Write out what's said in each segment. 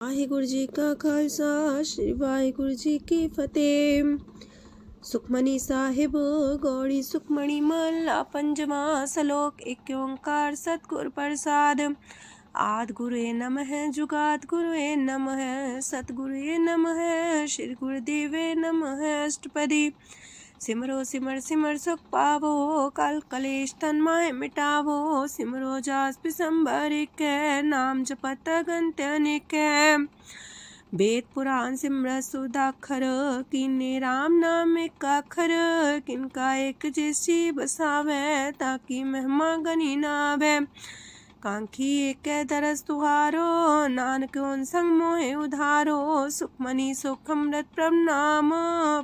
ਵਾਹਿਗੁਰੂ ਜੀ ਕਾ ਖਾਲਸਾ ਸ੍ਰੀ ਵਾਹਿਗੁਰੂ ਜੀ ਕੀ ਫਤਿਹ। ਸੁਖਮਨੀ ਸਾਹਿਬ ਗੌੜੀ ਸੁਖਮਣੀ ਮਹਲਾ ਪੰਜਵਾਂ ਸ਼ਲੋਕ। ਏਕ ਓੰਕਾਰ ਸਤਿਗੁਰ ਪ੍ਰਸਾਦ। ਆਦਿ ਗੁਰੁਏ ਨਮః ਜੁਗਾਦਿ ਗੁਰੁਏ ਨਮঃ ਸਤਿਗੁਰੁਏ ਨਮঃ ਸ੍ਰੀ ਗੁਰੁਦੇਵੇ ਨਮঃ। ਅਸ਼ਟਪਦੀ। सिमरो सिमर सिमर सुख पावो कल कलेश तन माहे मिटावो। सिमरो जास पिसंबर कै नाम जपत अगंत अनेक। वेद पुराण सिमरत सुदाखर कीने राम नाम एक आखर। किनका एक जैसी बसावे ताकि महिमा गनी नावे। कांखी एक दरस तुहारो नानक उन संग मोहे उधारो। सुखमनी सुख अमृत प्रभ नाम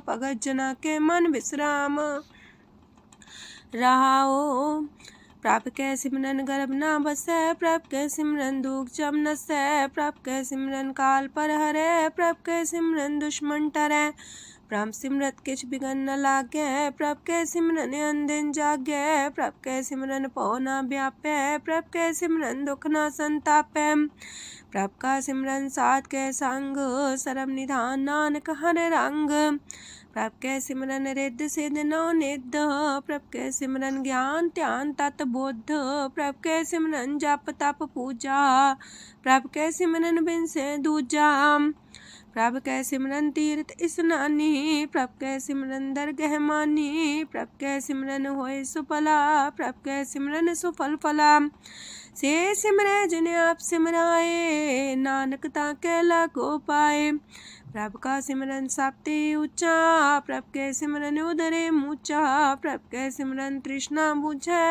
भगत जना के मन विश्राम। रहाओ प्रभ कै सिमरन गर्भ ना बसै। प्रभ कै सिमरन दुख जम नसै। प्रभ कै सिमरन काल पर हरै। प्रभ कै सिमरन दुश्मन टरै। प्रभ सिमरत किछ बिगन न लागै। प्रभ कै सिमरन अनदिन जागै। प्रभ कै सिमरन पौ न व्यापै। प्रभ कै सिमरन दुख न संतापै। प्रभ का सिमरन साध कै संग सरम निधान नानक हर रंग। प्रभ कै सिमरन रिद्ध सिद्ध नौ निध। प्रभ कै सिमरन ज्ञान ध्यान तत बुद्ध। प्रभ कै सिमरन जप तप पूजा। प्रभ कै सिमरन बिन से दूजा। प्रभ कै सिमरन तीर्थ इसनानी। प्रभ कै सिमरन दरगह मानी। प्रभ कै सिमरन होए सुफला। प्रभ कै सिमरन सुफल फला। से सिमरै जिन आप सिमराए नानक ताकै लागो पाए। प्रभ का सिमरन सब ते ऊंचा। प्रभ कै सिमरन उदरे मूचा। प्रभ कै सिमरन तृष्णा बुझै।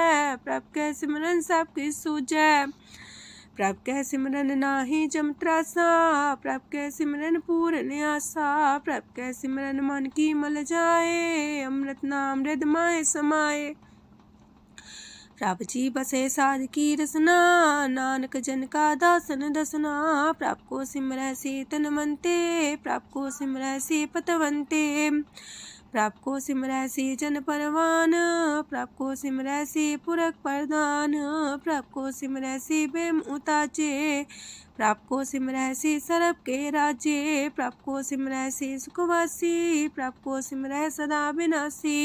प्रभ कै सिमरन सब किछ सूझै। प्रभ कै सिमरन नाहि जम त्रासा। प्रभ कै सिमरन पूरन आसा। प्रभ कै सिमरन मन की मल जाए। अमृत नाम हृदय माहे समाए। प्रभ जी बसे साध की रसना नानक जन का दासन दसना। प्रभ को सिमरै से तन मनते। प्रभ को सिमरै से पतवंते। प्रभ को सिमरै से जन परवान। प्रभ को सिमरै से पुरख प्रधान। प्रभ को सिमरै से बेम उताचे। प्रभ को सिमरै से सरब के राजे। प्रभ को सिमरै से सुखवासी। प्रभ को सिमरै सदा विनाशी।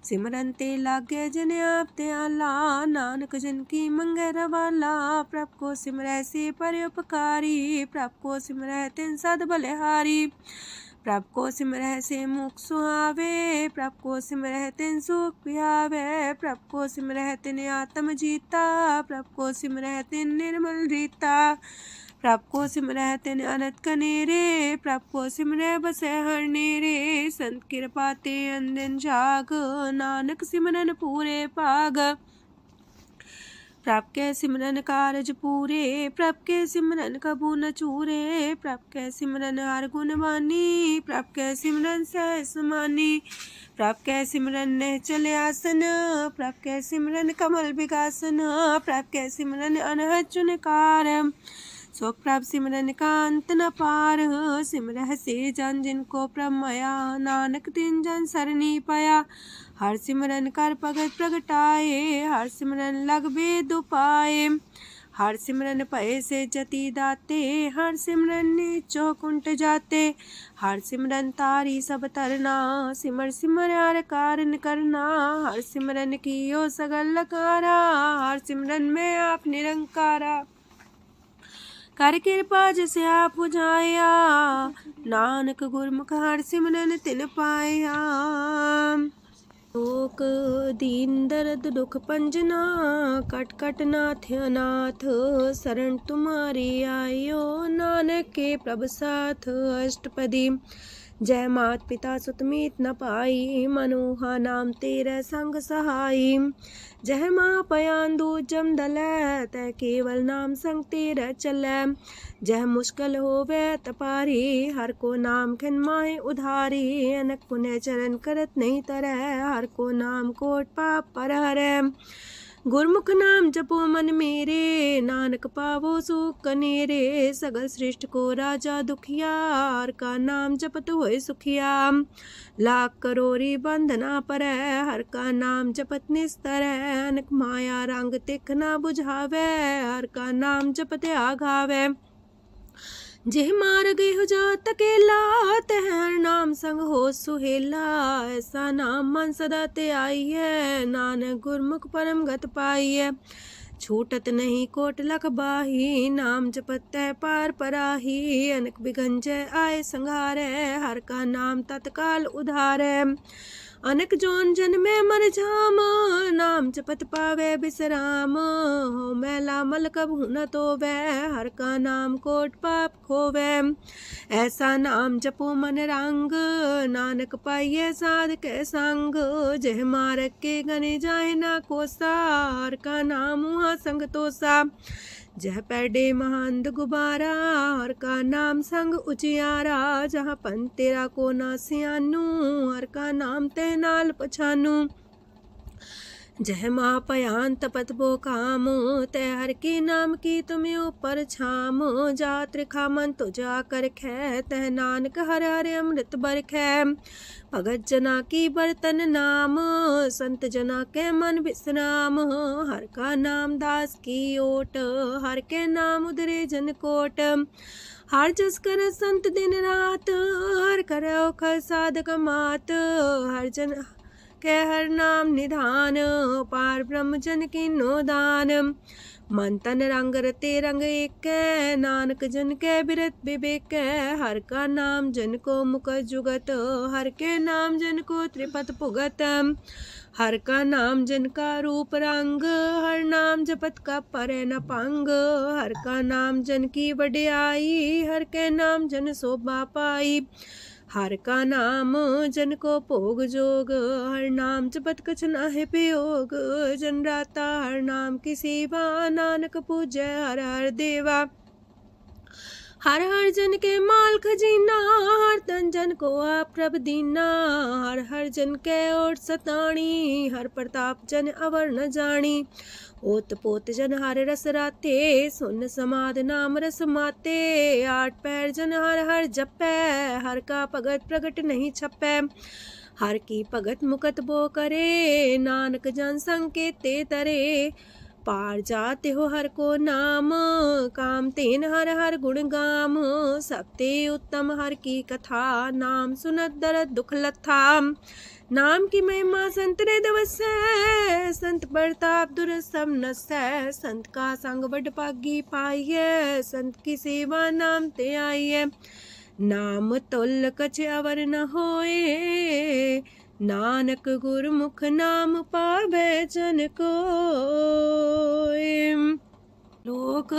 सिमरन ते लागे जिन आप दयाला नानक जन की मंगै रवाला। प्रभ को सिमरै से परोपकारी। प्रभ को सिमरै तिन सद बलिहारी। प्रभ को सिमरै से मुख सुहावे। प्रभ को सिमरै तिन सुख पिहावे। प्रभ को सिमरै तिन आत्म जीता। प्रभ को सिमरै तिन निर्मल रीता। प्रभ को सिमरै तिन अनंत कनेरे। प्रभ को सिमरै बसै हर नेरे। संत कृपा ते अनदिन जाग नानक सिमरन पूरे भाग। प्रभ कै सिमरन कारज पूरे। प्रभ कै सिमरन कबू न चूरे। प्रभ कै सिमरन हर गुण बानी। प्रभ कै सिमरन सहज समानी। प्रभ कै सिमरन निश्चल आसन। प्रभ कै सिमरन कमल विगासन। प्रभ कै सिमरन अनहद चुनकार। सो प्रभ सिमरन का अंत न पार। सिमरह से जन जिनको प्रभ माया नानक तिन जन सरनी पाया। हर सिमरन कर भगत प्रगटाए। हर सिमरन लग वेद उपाय। हर सिमरन भय से जति दाते। हर सिमरन नीचो कुंट जाते। हर सिमरन तारी सब तरना। सिमर सिमर हर कारण करना। हर सिमरन कियो सगल लकारा। हर सिमरन में आप निरंकारा। कर कृपा जिसे आप बुझाया नानक गुरमुख हर सिमरन तिन पाया। लोक दीन दर्द दुख पंजना कट कट नाथ अनाथ। शरण तुम्हारी आयो नानक के प्रभ साथ। अष्टपदी। जय मात पिता सुत मीत न पाई। मनोहा नाम तेरे संग सहाई। जय माँ पयान दूज जम दलै तै केवल नाम संग तेरे चलै। जह मुश्किल होवे तपारी हर को नाम खिन माहे उधारी। अनक पुण्य चरण करत नहीं तरह हर को नाम कोट पाप पर हरै। गुरमुख नाम जपो मन मेरे नानक पावो सुख कनेरे। सगल सृष्ट को राजा दुखिया हर का नाम जपत होए सुखिया। लाख करोरी बंधना परै हर का नाम जपत निस्तर। अनक माया रंग तिख ना बुझावे हर का नाम जपत आघावे। जेह मार गए हो जात अकेला, तह हर नाम संग हो सुहेला। ऐसा नाम मन सदा ते आई है, नानक गुरमुख परम गत पाई है। छूटत नहीं कोट लख बाही, नाम जपत तै पार पराही। अनक बिगंजय आए संघारै, हर का नाम तत्काल उधारै। अनक जोन जन्मे मर जाम, नाम जपत पावे बिसराम। हो मैला मल कबहु न तोवै, हर का नाम कोट पाप खोवै। ऐसा नाम जपो मन रंग, नानक पाइये साध के संग। जह मारक के गने जाए ना कोसा, हर का नाम हुआ संग तोसा। जह पैडे महांद गुबारा, हर का नाम संग उजियारा। जहाँ पन तेरा को ना सियानू, हर का नाम ते नाल पछानू। जह माँ पयान तपत बो काम, तै हर के नाम की तुम्हें ऊपर छाम। जा त्रिखा मन तो जा कर खे, तह नानक हर हर अमृत बरखै। भगत जना की बर्तन नाम, संत जना के मन विश्राम। हर का नाम दास की ओट, हर के नाम उधरे जन कोट। हर जस कर संत दिन रात, हर करो खर साधक मात। हर जन के हर नाम निधान, पार ब्रह्म जन की नो दान। मन तन रंग रते रंग एक, नानक जन के बिरत विवेक। हर का नाम जन को मुख जुगत, हर के नाम जन को त्रिपत पुगत। हर का नाम जन का रूप रंग, हर नाम जपत का परे न पंग। हर का नाम जन की वड्याई, हर के नाम जन शोभा पाई। हर का नाम जन को भोग जोग, हर नाम जपत कछ नाहि वियोग। जन राता हर नाम की सेवा, नानक पूजै हर हर देवा। हर हर जन के माल खजीना, हर तन जन को आप प्रभ दीना। हर हर जन के ओट सताणी, हर प्रताप जन अवर न जानी। ओत पोत जन हर रस राते, सुन समाद नाम रस माते। आठ पैर जन हर हर जपै, हर का भगत प्रगट नहीं छपै। हर की भगत मुकत बो करे, नानक जन संकेते तरे। पार जाते हो हर को नाम, काम तेन हर हर गुण गाम। सबते उत्तम हर की कथा, नाम सुनत दरद दुख लथा। नाम की महिमा संत ने दवसै, संत प्रताप दुर सब नसै। संत का संग बड़ पागी पाइयै, संत की सेवा नाम ते आइयै। नाम तुल कछ अवर न होए, नानक गुरमुख नाम पावै जन कोय। लोक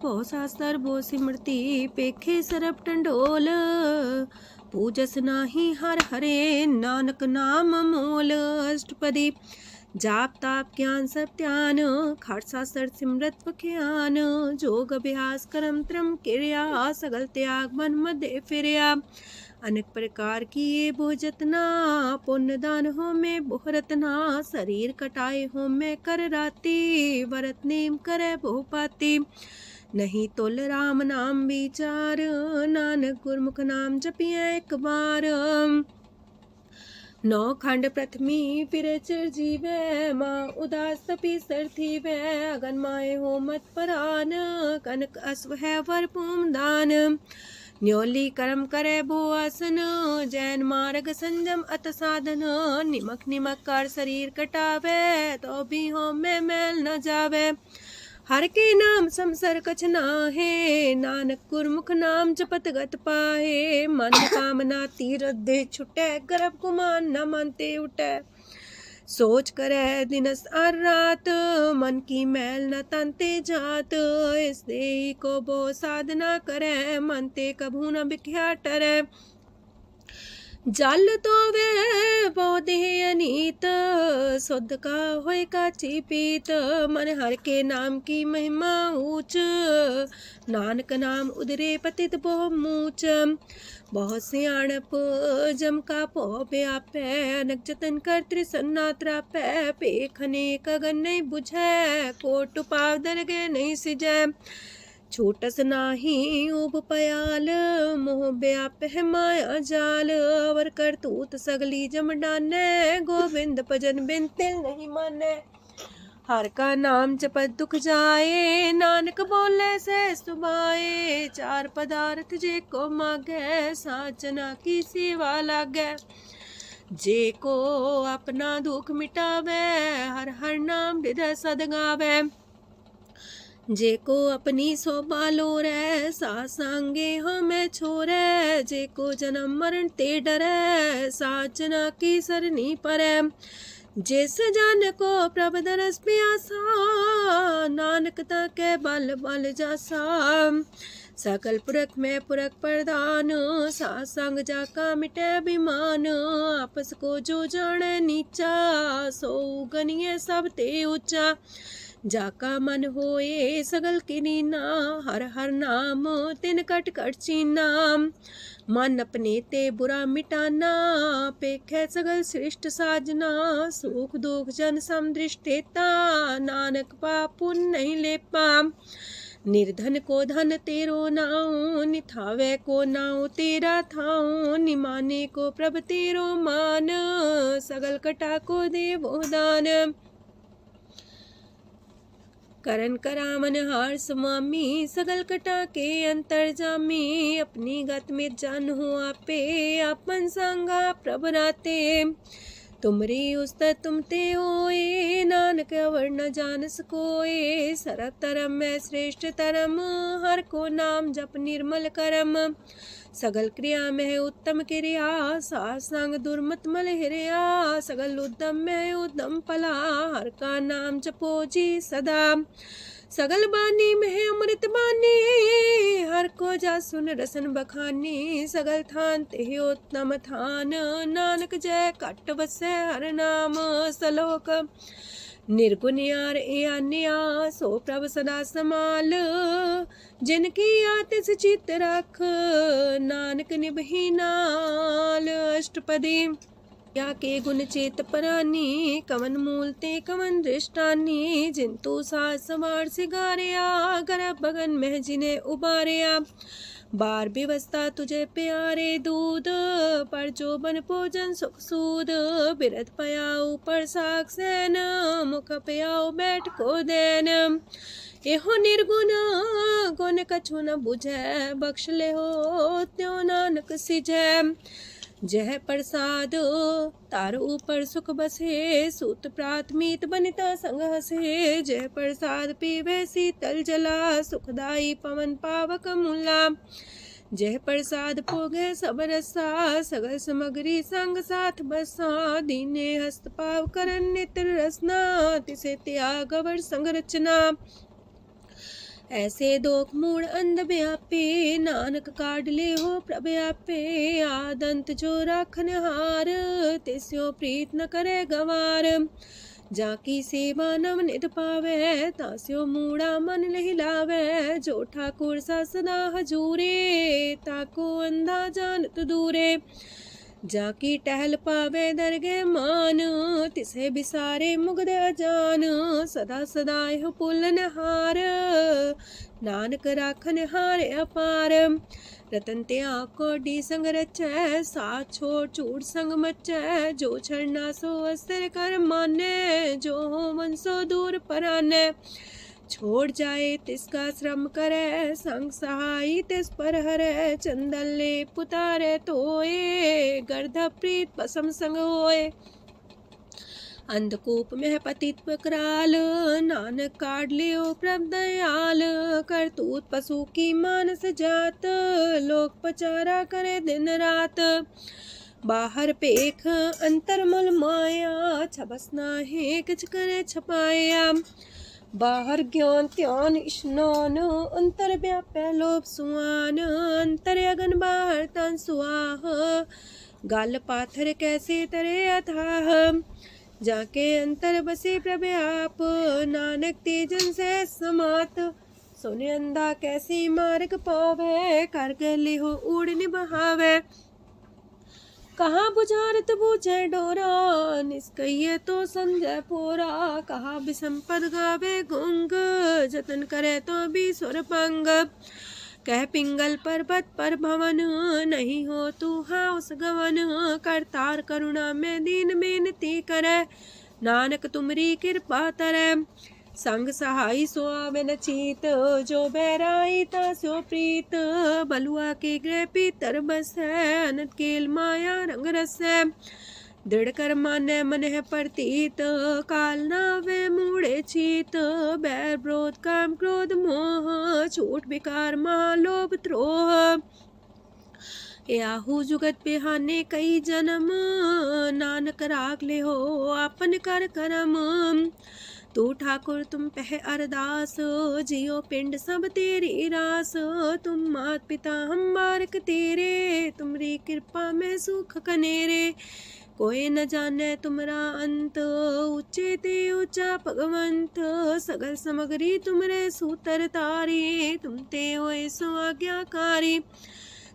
बहु शास्त्र बो सिमरती, पेखे सरब टंडोल। पूजस नाही हर हरे, नानक नाम मोल। अष्टपदी जाप ताप ज्ञान सब ध्यान, खालसा सर सिमरत बख्यान। जोग अभ्यास करम त्रम क्रिया, सगल त्याग मन मध्य फिरया। अनेक प्रकार किए बहु जतना, पुण्य दान हो में बहु रतना। शरीर कटाए हो में कर राती, व्रत नेम करे बहु पाती। नहीं तुल राम नाम विचार, नानक गुरमुख नाम जपिए एक बार। नौ खंड प्रथमी फिर चिर जीवै, माँ उदास तपी सर थीवै। अगन माए हो मत परान, कनक अश्व है वर पूम दान। न्योली कर्म करे भो आसन, जैन मार्ग संजम अत साधन। निमक निमक कर शरीर कटावे, तो भी हो में मैल न जावे। हर के नाम समसर कछ नाहे, नानक गुरमुख नाम जपत गत पाहे। मन कामना तीरथ दे छुटै, गर्भ गुमान न मानते उठै। सोच करे दिनस और रात, मन की मैल न तनते जात। इस देही को बो साधना करे, मनते कभू न बिख्या टरै। जल तो वे बोधे अनीत, शुद्ध का होय काची पीत। मन हर के नाम की महिमा ऊंच, नानक नाम उदरे पतित बहु मूच। बहुत सियाणप जम का पो व्यापै, अनक जतन कर त्रिसन्ना त्रापै। पेख अनेक अगन नहीं बुझै, कोट पाव दरगे नहीं सिजै। छूटस नाही उब पयाल, मोह व्याप है माया जाल। अवर करतूत सगली जम डानै, गोविंद भजन बिन तिल नहीं मानै। हर का नाम जपत दुख जाए, नानक बोले से सुभाए। चार पदार्थ जे को मागे, साजना की सेवा लागे। जे को अपना दुख मिटावे, हर हर नाम हृदय सद गावे। जे को अपनी शोभा लोरे, सासंगे हमें छोरे। जे को जन्म मरण ते डरे, साजना की सरनी परे। जिस जन को प्रभ दरस प्यासा, नानक ताके बल बल जासा। सकल पुरख में पुरख प्रधान, सासंग जाका मिटे अभिमान। आपस को जो जाने नीचा, सो गनिये सब ते ऊंचा। जाका मन होए सगल किनीना, हर हर नाम तिन कट कट चीना। मन अपने ते बुरा मिटाना, पेखे सगल सृष्ट साजना। सुख दुख जन समदृष्टेता, नानक पाप पुण्य नहीं लेपा। निर्धन को धन तेरो नाऊ, निथावे को नाऊ तेरा थाऊ। निमाने को प्रभ तेरो मान, सगल कटा को देवो दान। करन करामन हार समामी, सगल कटा के अंतर जामी। अपनी गत में जान हो आपे, आपन संगा प्रभ राते। तुमरी उस्तत तुम ते होए, नानक अवर न जान सकोए। सरब तरम में श्रेष्ठ तरम, हर को नाम जप निर्मल करम। सगल क्रिया में उत्तम क्रिया, सासंग दुर्मत मल हिरिया। सगल उद्यम में उद्यम फला, हर का नाम जपो जी सदा। सगल बानी में अमृत बानी, हर को जा सुन रसन बखानी। सगल थान ते उत्तम थान, नानक जय कट बसे हर नाम सलोक। निर्गुण यार अन्या, सो प्रभ सदा समाल। जिनकी आतिस चित रख, नानक निभही नाल। अष्टपदी या के गुण चेत परानी, कवन मूलते कवन दृष्टानी। जिंतु सास सवार सिगारिया, गर्भ बगन में जिन्हें उबारिया। बार व्यवस्था तुझे प्यारे दूध, पर जो बन भोजन सुख सूद। बिरत पयाऊ पर साग सैन, मुख पयाऊ बैठ को देन। एहो निर्गुण गुण कछु न बुझै, बख्श ले हो त्यों नानक सिझै। जह प्रसाद तार ऊपर सुख बसे, सूत प्राथमीत बनिता संग हसे। जह प्रसाद पीवे शीतल जला, सुखदाई पवन पावक मूला। जह प्रसाद भोगे सब रसा, सगल समग्री संग साथ बसा। दीने हस्त पाव करन नित्र रसना, तिसे त्याग अवर संग रचना। ऐसे दोख मूड अंध व्यापे, नानक काढ़ ले हो प्रभ आपे। आदंत जो राखन हार, तिस्यो प्रीत न करे गवार। जाकी सेवा नव निध पावे, तास्यो मूड़ा मन लहिलावे। जो ठाकुर सा सदा हजूरे, ताको अंधा जानत दूरे। जाकी टहल पावे दरगे मान, तिसे बिसारे मुग्ध अजान। सदा सदा यह पुलन हार, नानक राखन हारे अपार। रतन त्याग कोडी संग रचै, साथ छोड़ चूड़ संग मचै। जो छड़ना सो अस्तर कर माने, जो हो मन सो दूर पराने। छोड़ जाए तिसका श्रम करे, संग सहाई तिस पर हरे। चंदन ले पुतारे तोए, गर्ध प्रीत पसम संग होए। अंधकूप में पतित कराल, नानक काढ़ लियो प्रभ दयाल। करतूत पशु की मानस जात, लोक पचारा करे दिन रात। बाहर पेख अंतर मुल माया, छबस नाहे किछ करे छपाया। बाहर ज्ञान त्यान स्नान, अंतर व्यापै लोभ सुआन। अंतर अगन बाहर तन सुआह, गल पाथर कैसे तरे अथाह। जाके अंतर बसे प्रभ आप, नानक तेजन से समात। सोने अंधा कैसी मार्ग पावे, कर गले हो उड़ निबहावे। कहाँ बुझारत बूझे डोरा, निष्कइये तो संजय पोरा। कहाँ बिसंपद गावे गुंग, जतन करे तो भी सुर पंग। कह पिंगल पर्वत पर भवन, नहीं हो तू हाउस गवन। करतार करुणा में दीन बेनती करे, नानक तुमरी कृपा तरੈ। संग सहाई सो आवे न चीत, जो बैराई तास्यो प्रीत। बलुआ के गृह पीतर बसै, अनंत केल माया रंग रसै। दृढ़ कर मानै मन है प्रतीत, काल नावे मूढ़े चीत। बैर विरोध काम क्रोध मोह, छूट विकार महालोभ द्रोह। याहू जुगत बिहाने कई जन्म, नानक राख ले हो आपन कर करम। तू ठाकुर तुम पह अरदास, जियो पिंड सब तेरी रास। तुम मात पिता हम बारक तेरे, तुमरी कृपा में सुख कनेरे। कोई न जाने तुमरा अंत, ऊंचे ते ऊंचा भगवंत। सगल समगरी तुमरे सूतर तारी, तुम ते होए सो आज्ञाकारी।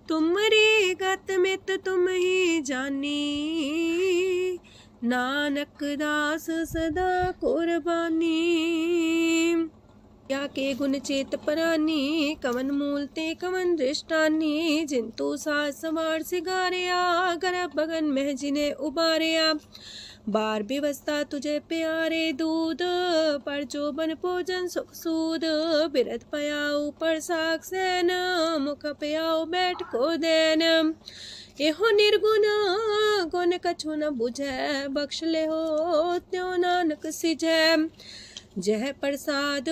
तुमरी गत मित तुम ही जानी, नानक दास सदा कुर्बानी। या के गुण चेत परानी, कवन मूल ते कवन दृष्टानी। जिंतु सास सवार सिगारिया, गर्भ बगन में जिन्हें उबारिया। बार व्यवस्था तुझे प्यारे दूध, पर जो बन भोजन सुख सूद। बिरत पयाऊ पर साग सैन, मुख पयाऊ बैठ को दैन। एहो निर्गुण गुण कछु न बुझै, बख्श ले हो त्यों नानक सिझै। जह प्रसाद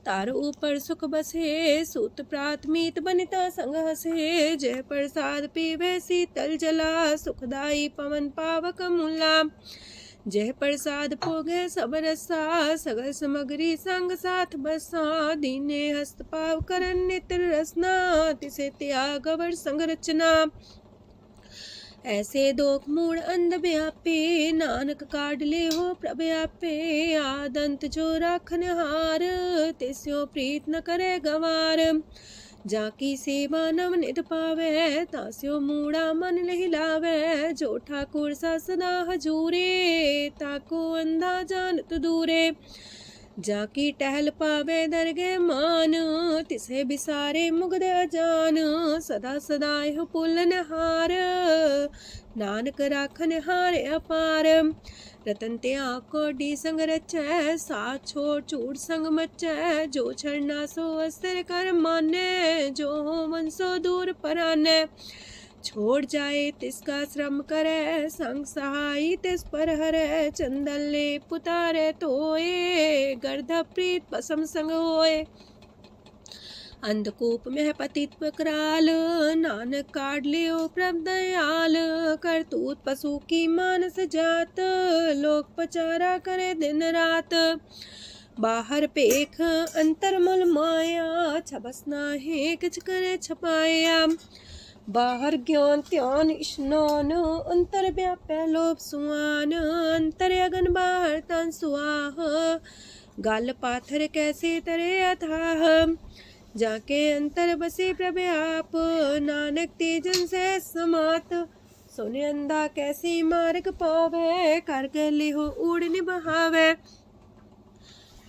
तार ऊपर सुख बसे, सूत प्राथमीत बनिता संग हसे। जह प्रसाद पीवे शीतल जला, सुखदाई पवन पावक मूला। जह प्रसाद भोगे सब रसा, सगल समगरी संग साथ बसा। दीने हस्त पाव करन नित्र रसना, तिसे त्याग अवर संग रचना। ऐसे दोख मूढ़ अंध व्यापे, नानक काढ़ ले हो प्रभ आपे। आदंत जो राखन हार, तिस्यो प्रीत न करे गवार। जाकी सेवा नव निध पावे, तास्यो मूढ़ा मन लहिलावे। जो ठाकुर सा सदा हजूरे, ताको अंधा जानत दूरे। जाकी टहल पावे दरगे मान, तिसे बिसारे मुग्ध अजान। सदा सदा यह पुलन हार, नानक राखन हार अपार। रतन त्याग कोडी संग रचै, साथ छोड़ चूड़ संग मचै। जो छड़ना सो अस्थिर कर माने, जो हो मन सो दूर परानै। छोड़ जाए तिसका श्रम करे, संग सहाई तिस पर हरै। चंदन ले पुतारे तोए, गर्ध प्रीत पसम संग होए। अंधकूप में पतित कराल, नानक काढ़ लियो प्रभ दयाल। करतूत पशु की मानस जात, लोक पचारा करे दिन रात। बाहर पेख अंतर मुल माया, छबस नाहे किछ करे छपाया। बाहर ज्ञान ध्यान स्नान, अंतर व्यापै लोभ सुआन। अंतर अगन बाहर तन सुआह, गल पाथर कैसे तरे अथाह। जाके अंतर बसे प्रभ आप, नानक तेजन से समात। सोने अंधा कैसे मार्ग पावे, कर गले हो उड़ निबहावे।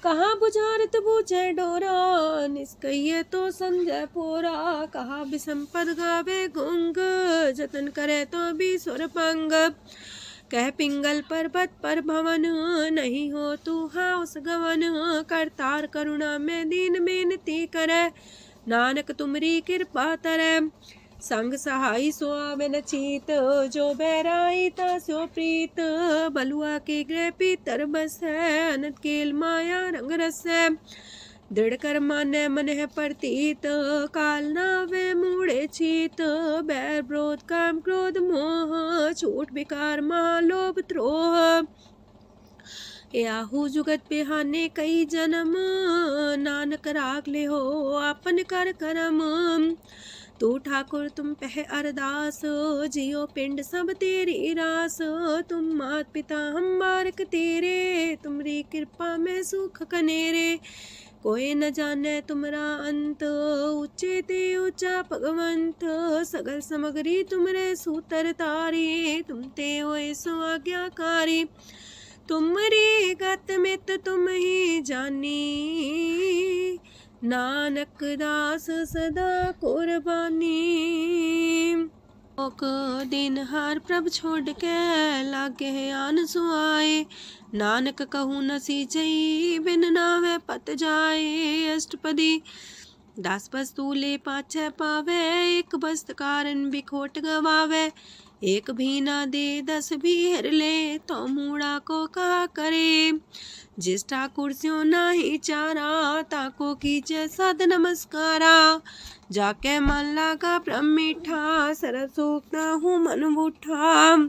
कहाँ बुझारत बूझे डोरा, निष्कइये तो संजय पोरा। कहा विसंपद गावे गुंग, जतन करे तो भी सुर पंग। कह पिंगल पर्वत पर भवन, नहीं हो तू हाउस गवन। करतार करुणा में दीन बेनती करे, नानक तुमरी कृपा तरੈ। संग सहाई सो आवे न चीत, जो बैराई तास्यो प्रीत। बलुआ के गृह पीतर बसै, अनंत केल माया रंग रसै। दृढ़ कर मानै मन है प्रतीत, काल नावे मूढ़े चीत। बैर विरोध काम क्रोध मोह, छूट विकार महालोभ द्रोह। याहू जुगत बिहाने कई जन्म, नानक राख ले हो आपन कर करम। तू ठाकुर तुम पह अरदास, जियो पिंड सब तेरी रास। तुम मात पिता हम बारक तेरे, तुमरी कृपा में सुख कनेरे। कोई न जाने तुमरा अंत, ऊंचे ते ऊंचा भगवंत। सगल समगरी तुमरे सूतर तारी, तुम ते होए सो आज्ञाकारी। तुमरी गत मित तुम ही जानी, नानक दास सदा कुर्बानी। लोक दिन हार प्रभ छोड़ के लागे है आन सुआए। नानक कहूँ न सींचई बिन नावे पत जाए। अष्टपदी दास वस्तु ले पाछे पावे एक बस्त कारण बिखोट गवावे। एक भी ना दे 10 भी हर ले तो मूड़ा को कहा करे। जिस ठाकुर स्यों नाही चारा ताको कीजे सद नमस्कारा। जाके मन लागा ब्रह्म मीठा सरब सूख ना हूँ मन बूठा।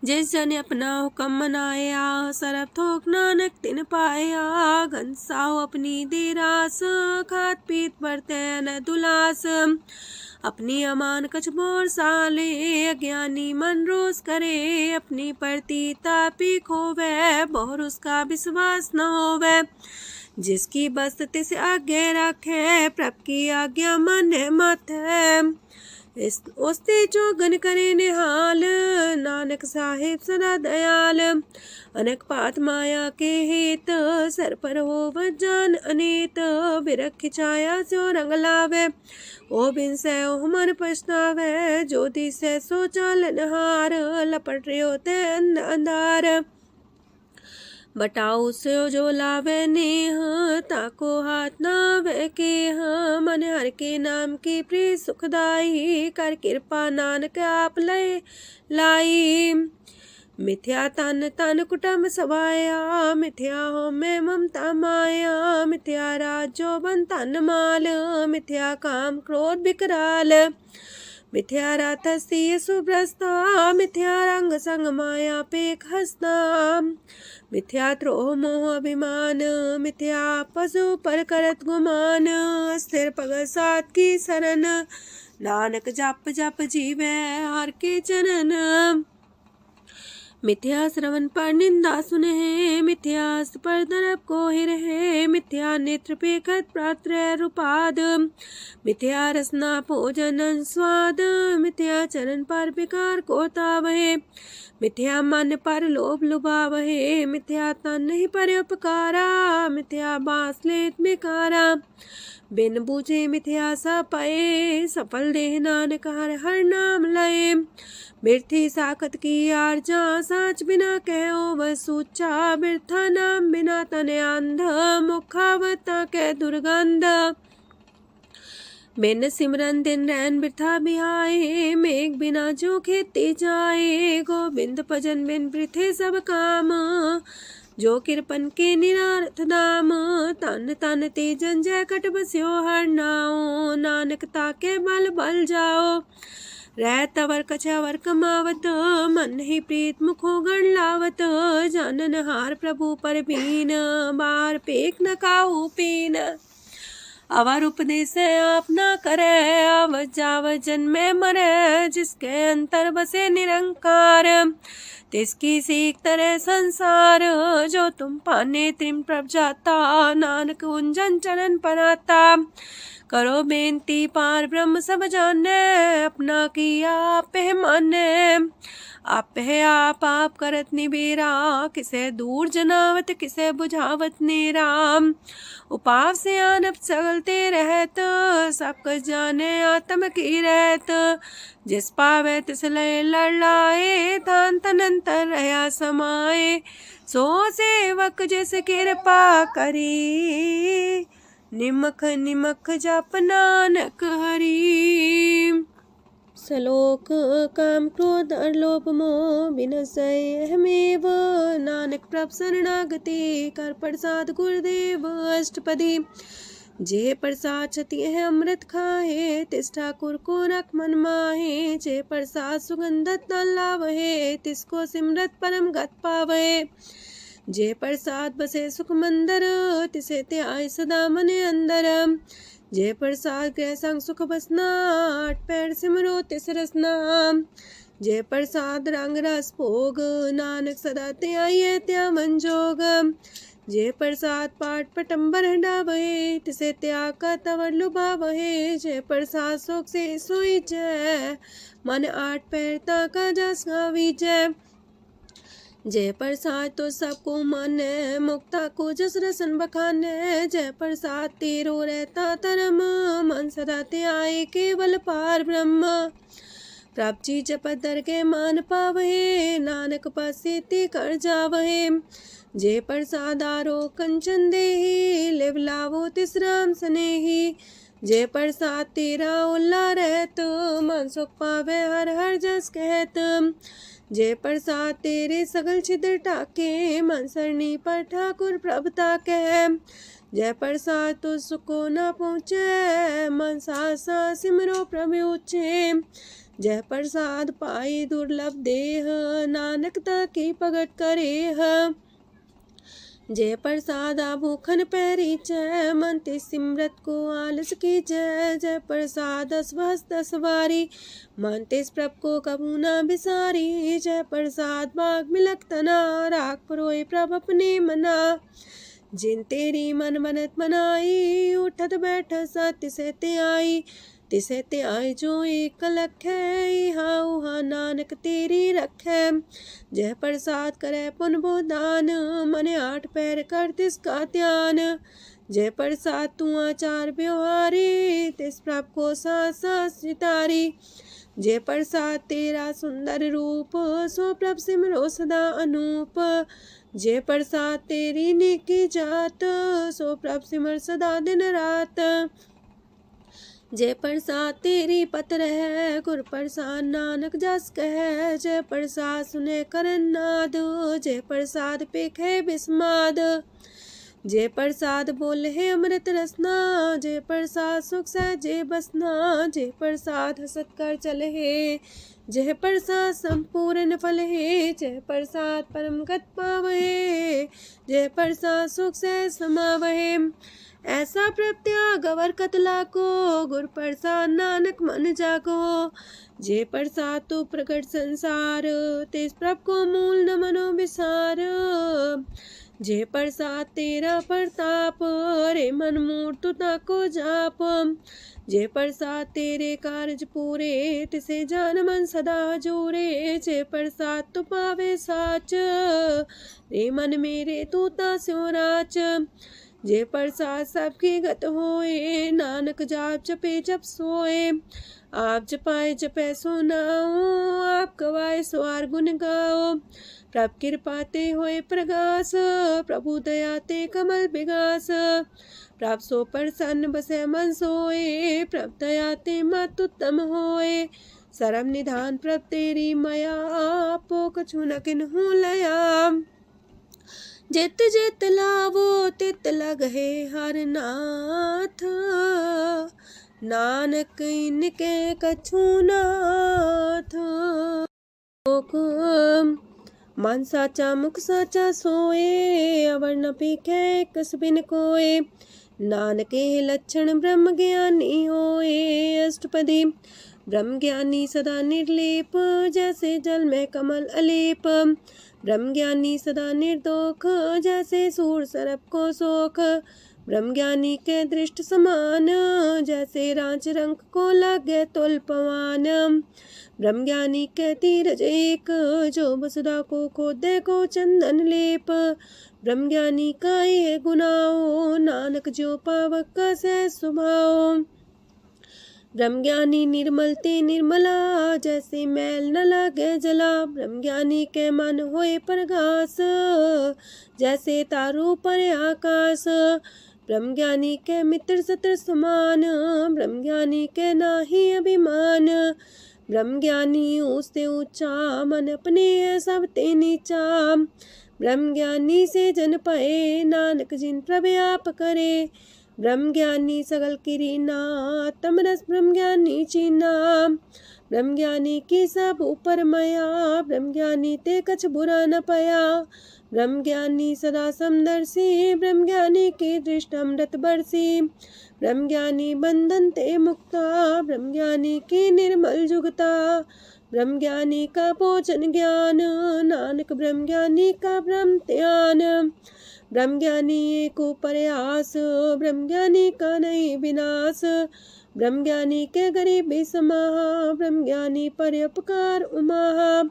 जिस जन अपना हुक्म मनाया सरब थोक नानक तिन पाया। घनसाओ अपनी दे रास खात पीत बरते न दुलास। अपनी अमान कछ बोर साले अज्ञानी मन रोज करे। अपनी परती तापी खोवे बोर उसका विश्वास न होवे। जिसकी बस्त तिस आगे रखे प्रभ की आज्ञा माने माथे। ओस्ते जोगन करे निहाल नानक साहिब सदा दयाल। अनेक पात माया के हेत सर पर हो जान अनेत। बिरख छाया सो रंग लावे ओ बिन से ओ मन पछतावे। जो दिसे सो चालन हार लपट रहे होते अंधार। बटाऊ से जो लावे नेह ताको हाथ नावे के। मन हर के नाम की प्रिय सुखदाई कर कृपा नानक आप लय लाई। मिथ्या तन तन कुटुम्ब सवाया मिथ्या हो में ममता माया। मिथ्या राजो बन तन माल मिथ्या काम क्रोध विकराल। मिथ्या रातसी सुभ्रस्ता मिथ्या रंग संग माया पेख हस्ता। मिथ्या द्रोह मोह अभिमान मिथ्या पशु पर करत गुमान। स्थिर पग सात की शरण नानक जप जप जीवे हर के चरण। मिथ्या श्रवण पर निंदा सुने मिथ्या पर दरब को ही रहे। मिथ्या नेत्र पेखत प्रात्र रूपाद मिथ्या रसना भोजन स्वाद। मिथ्या चरण पर विकार को तावहे मिथ्या मन पर लोभ लुभावहे। मिथ्या तन ही पर उपकारा मिथ्या बास लेत बेकारा। बिन बूझे मिथ्या सा पाए सफल देह नानक हर हर नाम लय। बिरथी साखत की आर्जा साच बिना कहो वह सूचा। बिरथा नाम बिना तने अंध मुखावता के दुर्गंध। बिन सिमरन दिन रैन बिरथा बिहाए मेघ बिना जो खेती जाए। गोविंद भजन बिन बिरथे सब काम जो किरपन के निरारथ दाम। तन तन तेजन जय कट बस्यो हर नाओ नानक ताके बल बल जाओ। रह तवर कछवर कमावत मन ही प्रीत मुखो गण लावत। जानन हार प्रभु पर बीन बार पेख न काहू पीन। अवर उपदेश आप न करे आवत जावत जन्मे मरे। जिसके अंतर बसे निरंकार तिसकी सीख तरह संसार। जो तुम पाने त्रिम प्रभ जाता नानक उंजन चरण पराता। करो बेनती पार ब्रह्म सब जाने अपना किया आप माने। आप है आप करत निबेरा किसे दूर जनावत किसे बुझावत नेरा। उपाव से आनप चलते रहत सब कुछ जाने आत्म की रहत। जिस पावे तिस लय लड़ाए थान तनंतर रहा समाए। सो सेवक जिस कृपा करी निमख निमख जप नानक हरि। श्लोक काम क्रोध और लोभ मोह बिनसै अहमेव। नानक प्रभ शरणागति कर प्रसाद गुरुदेव। अष्टपदी जे प्रसाद छति है अमृत खाहे तिस ठाकुर को रख मन माहे। जे प्रसाद सुगंधत न लावहे तिसको सिमरत परम गत पावहे। जे प्रसाद बसे सुख मंदर तिसे त्याय सदा मन अंदर। जे प्रसाद गृह संग सुख बसना आठ पैर सिमरो तिस रसना। जे प्रसाद रंग रस भोग नानक सदा त्याये त्या मन जोग। जे प्रसाद पाठ पटम्बर डावहे तिसे त्याग का तवर लुभावहे। जे प्रसाद शोक से सोई जय मन आठ पैर ताका जस गावी जय। जय प्रसाद तो सबको माने मुक्ता को जस रसन बखाने। जय प्रसाद तेरो रहता धर्म मन सदा त्याए केवल पार ब्रह्म। प्रभ जी जपत दरगे मान पावहे, नानक पासेती कर जावहे। जे प्रसाद आरो कंचन देही, लिव लावो तिस राम स्नेही। जे प्रसाद तेरा उल्ला रहत, मन सुख पावे हर हर जस कहत। जे प्रसाद तेरे सगल छिद्र टाके, मन सरनी पर ठाकुर प्रभ ताके। जय प्रसाद तो सुको न पहुँचे, मन सा सिमरो प्रभु ऊँचे। जय प्रसाद पाई दुर्लभ देह, नानक ताकी प्रगट करेह। जय प्रसाद आभूखन पैरी जय, मन ते सिमरत को आलस की जय। जय प्रसाद अस्वस्थ सवारी, मन तेस प्रभ को कबू न बिसारी। जय प्रसाद बाग मिलक तना, राख परोए प्रभ अपने मना। जिन तेरी मन मनत मनाई, उठत बैठत सत्य सहते आई। तिसे ते आए जो एक लख है, इहा उहा नानक तेरी रखै। जय प्रसाद करे पुन बोदान, मने आठ पैर कर तिसका ध्यान। जय प्रसाद तू आचार व्यवहारी, तिस प्रभ को सास सितारी। जय प्रसाद तेरा सुंदर रूप, सो प्रभ सिमरो सदा अनूप। जय प्रसाद तेरी नेकी जात, सो प्रभ सिमर सदा दिन रात। जय प्रसाद तेरी पत्र है, गुर प्रसाद नानक जस कह। जय प्रसाद सुने करन नाद, जय प्रसाद पेखे बिस्माद। जय प्रसाद बोले है अमृत रसना, जय प्रसाद सुख सहजे बसना। जय प्रसाद हसत कर चले है, जय प्रसाद संपूर्ण फल है। जय प्रसाद परम गत पावहे, जय प्रसाद सुख सह समावहे। ऐसा प्रत्याग अवर कतला को, गुर प्रसाद नानक मन जागो। जय प्रसाद तो प्रकट संसार, तेज प्रभ को मूल न मनो विसार। जय प्रसाद तेरा प्रताप, रे मन मूर्त ताको जाप। जय प्रसाद तेरे कारज पूरे, तिसे जान मन सदा जोरे। जय प्रसाद तू पावे साच, रे मन मेरे तू तास्यो राच। जय प्रसाद सबकी गत होए, नानक जाप जपे जप सोए। आप जपाए जपे सो नाओ, आप गवाए सो आर गुण गाओ। प्रभ कृपा ते होए प्रगास, प्रभु दया ते कमल बिगास। प्रभ सो प्रसन्न बसे मन सोए, प्रभ दया ते मत उत्तम होए। सरम निधान प्रभ तेरी मया, आपो कछु न किन्हु लया। जित जित लावो तित लगहे हर नाथ, नानक इनके कछु नाथ। मन साचा मुख साचा सोए, अवर न पीखे कस बिन कोए। नानके लक्षण ब्रह्म ज्ञानी होए, अष्टपदी ब्रह्म ज्ञानी सदा निर्लेप, जैसे जल में कमल अलेप। ब्रह्म ज्ञानी सदा निर्दोख, जैसे सूर सरप को सोख। ब्रह्म ज्ञानी के दृष्ट समान, जैसे रांच रंक को लागे तुल पवान। ब्रह्म ज्ञानी के तीरज एक, जो वसुधा को खोदे को चंदन लेप। ब्रह्म ज्ञानी का ये गुनाओ, नानक जो पावक का सह स्वभाव। ब्रह्म ज्ञानी निर्मल ते निर्मला, जैसे मैल न लागे जला। ब्रह्म ज्ञानी के मन होए प्रगास, जैसे तारू पर आकाश। ब्रह्म ज्ञानी के मित्र सत्र समान, ब्रह्म ज्ञानी के नाही अभिमान। ब्रह्म ज्ञानी ऊंचते ऊंचा, मन अपने सब ते नीचा। ब्रह्म ज्ञानी से जन पाए, नानक जिन प्रभ आप करे। ब्रह्म ज्ञानी सगल किरीना, तमरस ब्रह्म ज्ञानी चीना। ब्रह्म ज्ञानी की सब ऊपर मया, ब्रह्म ज्ञानी ते कछ बुरा न पया। ब्रह्म ज्ञानी सदा समदर्शी, ब्रह्म ज्ञानी की दृष्टि अमृत बरसी। ब्रह्म ज्ञानी बंधन ते मुक्ता, ब्रह्म ज्ञानी की निर्मल जुगता। ब्रह्म ज्ञानी का भोजन ज्ञान, नानक ब्रह्म ज्ञानी का ब्रह्म ध्यान। ब्रह्म ज्ञानी एक प्रयास, ब्रह्म ज्ञानी का नहीं विनाश। ब्रह्म ज्ञानी के गरीबी समाहा, ब्रह्म ज्ञानी पर उपकार उमाहा।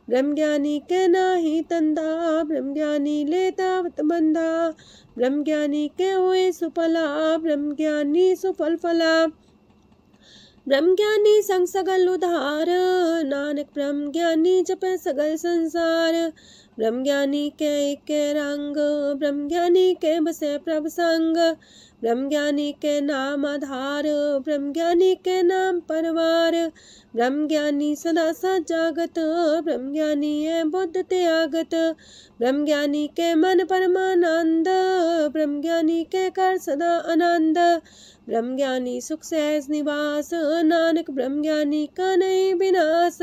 ब्रह्म ज्ञानी के नाही तंदा, ब्रह्म ज्ञानी ले दावत बंधा। ब्रह्म ज्ञानी के हुए सुफला, ब्रह्म ज्ञानी सुफल फला। ब्रह्म ज्ञानी संग सगल उधार, नानक ब्रह्म ज्ञानी जपै सगल संसार। ब्रह्म ज्ञानी के एक रंग, ब्रह्म ज्ञानी के बसे प्रभ संग। ब्रह्म ज्ञानी के नाम आधार, ब्रह्म ज्ञानी के नाम परवार। ब्रह्म ज्ञानी सदा सजागत, ब्रह्म ज्ञानी है बुद्ध त्यागत। ब्रह्म ज्ञानी के मन परमानंद, ब्रह्म ज्ञानी के कर सदा आनंद। ब्रह्म ज्ञानी सुख सहज निवास, नानक ब्रह्म ज्ञानी का नहीं विनाश।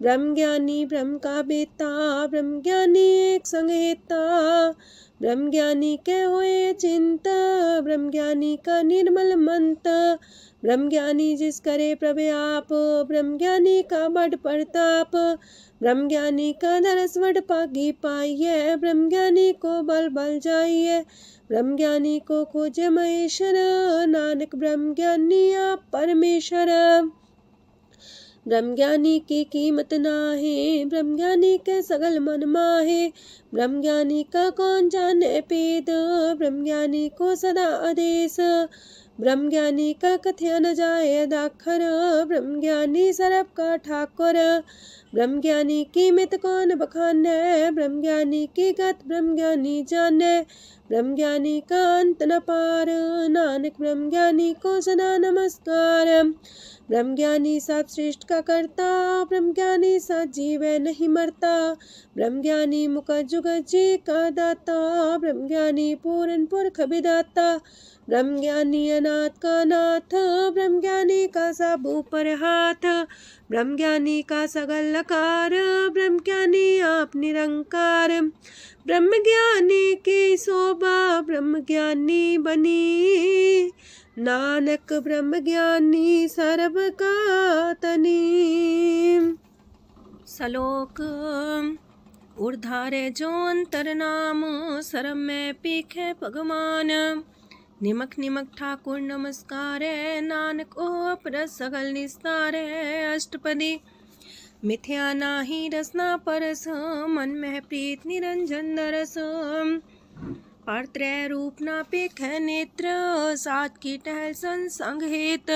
ब्रह्म ज्ञानी ब्रह्म का बेटा, ब्रह्म ज्ञानी एक संग हेता। ब्रह्म ज्ञानी के हुए चिंत, ब्रह्म ज्ञानी का निर्मल मंत। ब्रह्म ज्ञानी जिस करे प्रभु, ब्रह्म ज्ञानी का बड़ प्रताप। ब्रह्म ज्ञानी का दरस वड पागी पाइये, ब्रह्म ज्ञानी को बल बल जाइए। ब्रह्म ज्ञानी को खोजे महेश्वर, नानक ब्रह्म ज्ञानी आप परमेश्वर। ब्रह्म ज्ञानी की कीमत नाहे, ब्रह्म ज्ञानी के सगल मन माहे। ब्रह्म ज्ञानी का कौन जाने पेद, ब्रह्म ज्ञानी को सदा आदेश। ब्रह्म ज्ञानी का कथ्य न जाए दाखर, ब्रह्म ज्ञानी सरब का ठाकुर। ब्रह्म ज्ञानी की मित कौन बखाने, ब्रह्म ज्ञानी की गत ब्रह्म ज्ञानी जाने। ब्रह्म ज्ञानी का अंत न पार, नानक ब्रह्म ज्ञानी को सदा नमस्कार। ब्रह्म ज्ञानी सब सृष्ट का करता, ब्रह्म ज्ञानी सत जीवे नहीं मरता। ब्रह्म ज्ञानी मुख जुग जी का दाता, ब्रह्म ज्ञानी पूरन पुरख विदाता। ब्रह्म ज्ञानी अनाथ का नाथ, ब्रह्म ज्ञानी का सब ऊपर हाथ। ब्रह्म ज्ञानी का सगल लकार, ब्रह्म ज्ञानी आप निरंकार। ब्रह्म ज्ञानी की शोभा ब्रह्म ज्ञानी बनी, नानक ब्रह्म ज्ञानी सर्व का तनी। श्लोक उर्धारे जो अंतर नाम, सरम में पीखे भगवान। निमक निमक ठाकुर नमस्कार, नानक ओ अपर सगल निस्तार। अष्टपदी मिथ्या नाही रसना परस, मन में प्रीत निरंजन दरस। परत्रय रूप ना पेख नेत्र, सात की टहल संसंग हेत।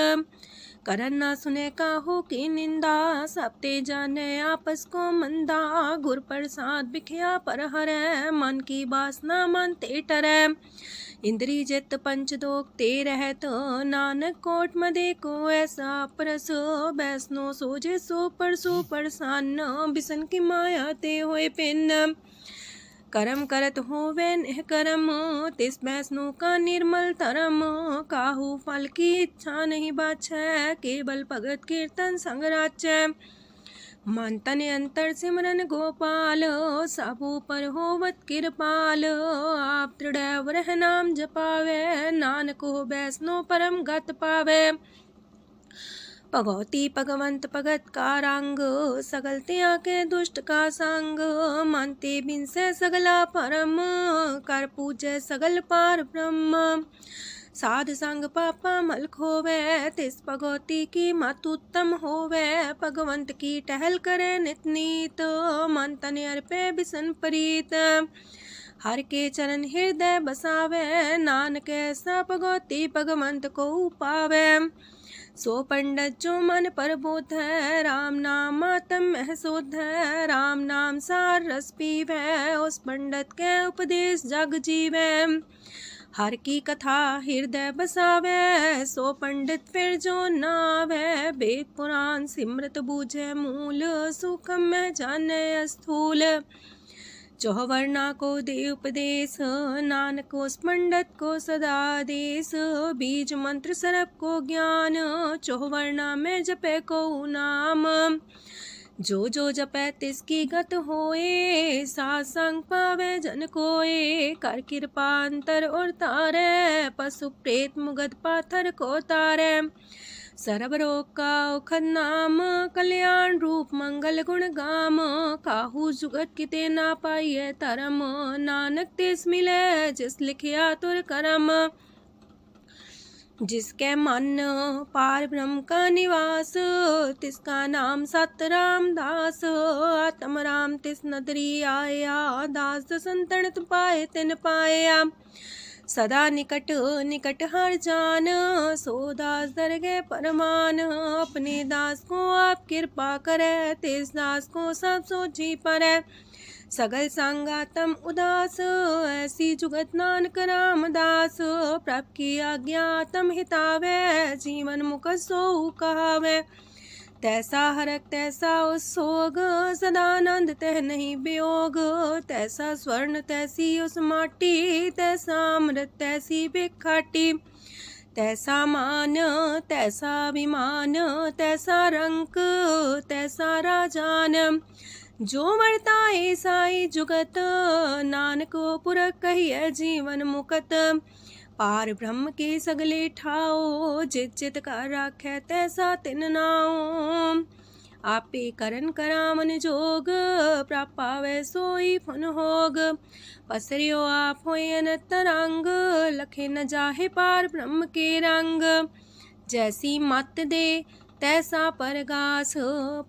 करन ना सुने काहू की निंदा, सब ते जाने आपस को मंदा। गुर प्रसाद बिखया पर हरै, मन की बासना मानते टरै। इंद्री जित पंच दोख ते रहत, नानक कोट मदे को ऐसा परस। बैसनो सोजे सो परसो परसान, बिसन की माया ते होए पिन। करम करत होवे निह करम, तिस बैसनो का निर्मल तरम। काहू फल की इच्छा नहीं बाछै, केवल भगत कीर्तन संग राचै। मन तन अंतर सिमरन गोपाल, सब ऊपर होवत कृपाल। आप दृढ़ वरह नाम जपावे, नानक हो बैसनो परम गत पावे। भगवती भगवंत भगत का रंग, सगल त्याग के दुष्ट का संग। मानते बिन से सगला परम, कर पूजे सगल पार ब्रह्म। साध संग पापा मल खोवे, तिस भगवती की मत उत्तम होवे। भगवंत की टहल करे नित नीत, मन तन अर्पे बिसन प्रीत। हर के चरण हृदय बसावे, नानक ऐसा भगवती भगवंत को पावे। सो पंडित जो मन पर बोध है, राम नाम आत्म में शोध है। राम नाम सार रस पीवे, उस पंडित के उपदेश जग जीवे। हर की कथा हृदय बसावे, सो पंडित फिर जो नावे। वेद पुराण सिमरत बूझे मूल, सूखम में जाने स्थूल। चौवर्णा को दे उपदेश, नानक उस पंडित को सदा देश। बीज मंत्र सरप को ज्ञान, चौवर्णा में जपे को नाम। जो जो जपे तिसकी गत होए, सात संग पावे जन कोए। कर कृपा अंतर और तारे, पशु प्रेत मुगद पाथर को तारे। सर्व रोग का औखद नाम, कल्याण रूप मंगल गुण गाम। काहू जुगत किते ना पाइये तरम, नानक तिस मिले जिस लिखिया तुर करम। जिसके मन पार ब्रह्म का निवास, तिसका नाम सत रामदास। आत्म राम तिस नदरी आया, दास संतन पाए तिन पाया। सदा निकट निकट हर जान, सो दास दरगह परमान। अपने दास को आप कृपा करे, तिस दास को सब सोची परै। सगल संगातम उदास, ऐसी जुगत नानक रामदास। प्रभ की आज्ञा तम हितावै, जीवन मुख सो कहावै। तैसा हरक तैसा उत्सोग, सदानंद तह नहीं वियोग। तैसा स्वर्ण तैसी उस माटी, तैसा अमृत तैसी भिखाटी। तैसा मान तैसा अभिमान, तैसा रंक तैसा राजान। जो वर्ताए साई जुगत, नानक पुरख कहिए जीवन मुकत। पार ब्रह्म के सगले ठाओ, जित जित कर राखै तैसा तिन नाओ। आपे करन करामन जोग, प्रापावै सोई फन होग। पसरियो आप होय अनंत रंग, लखे न जाहे पार ब्रह्म के रंग। जैसी मत दे तैसा परगास,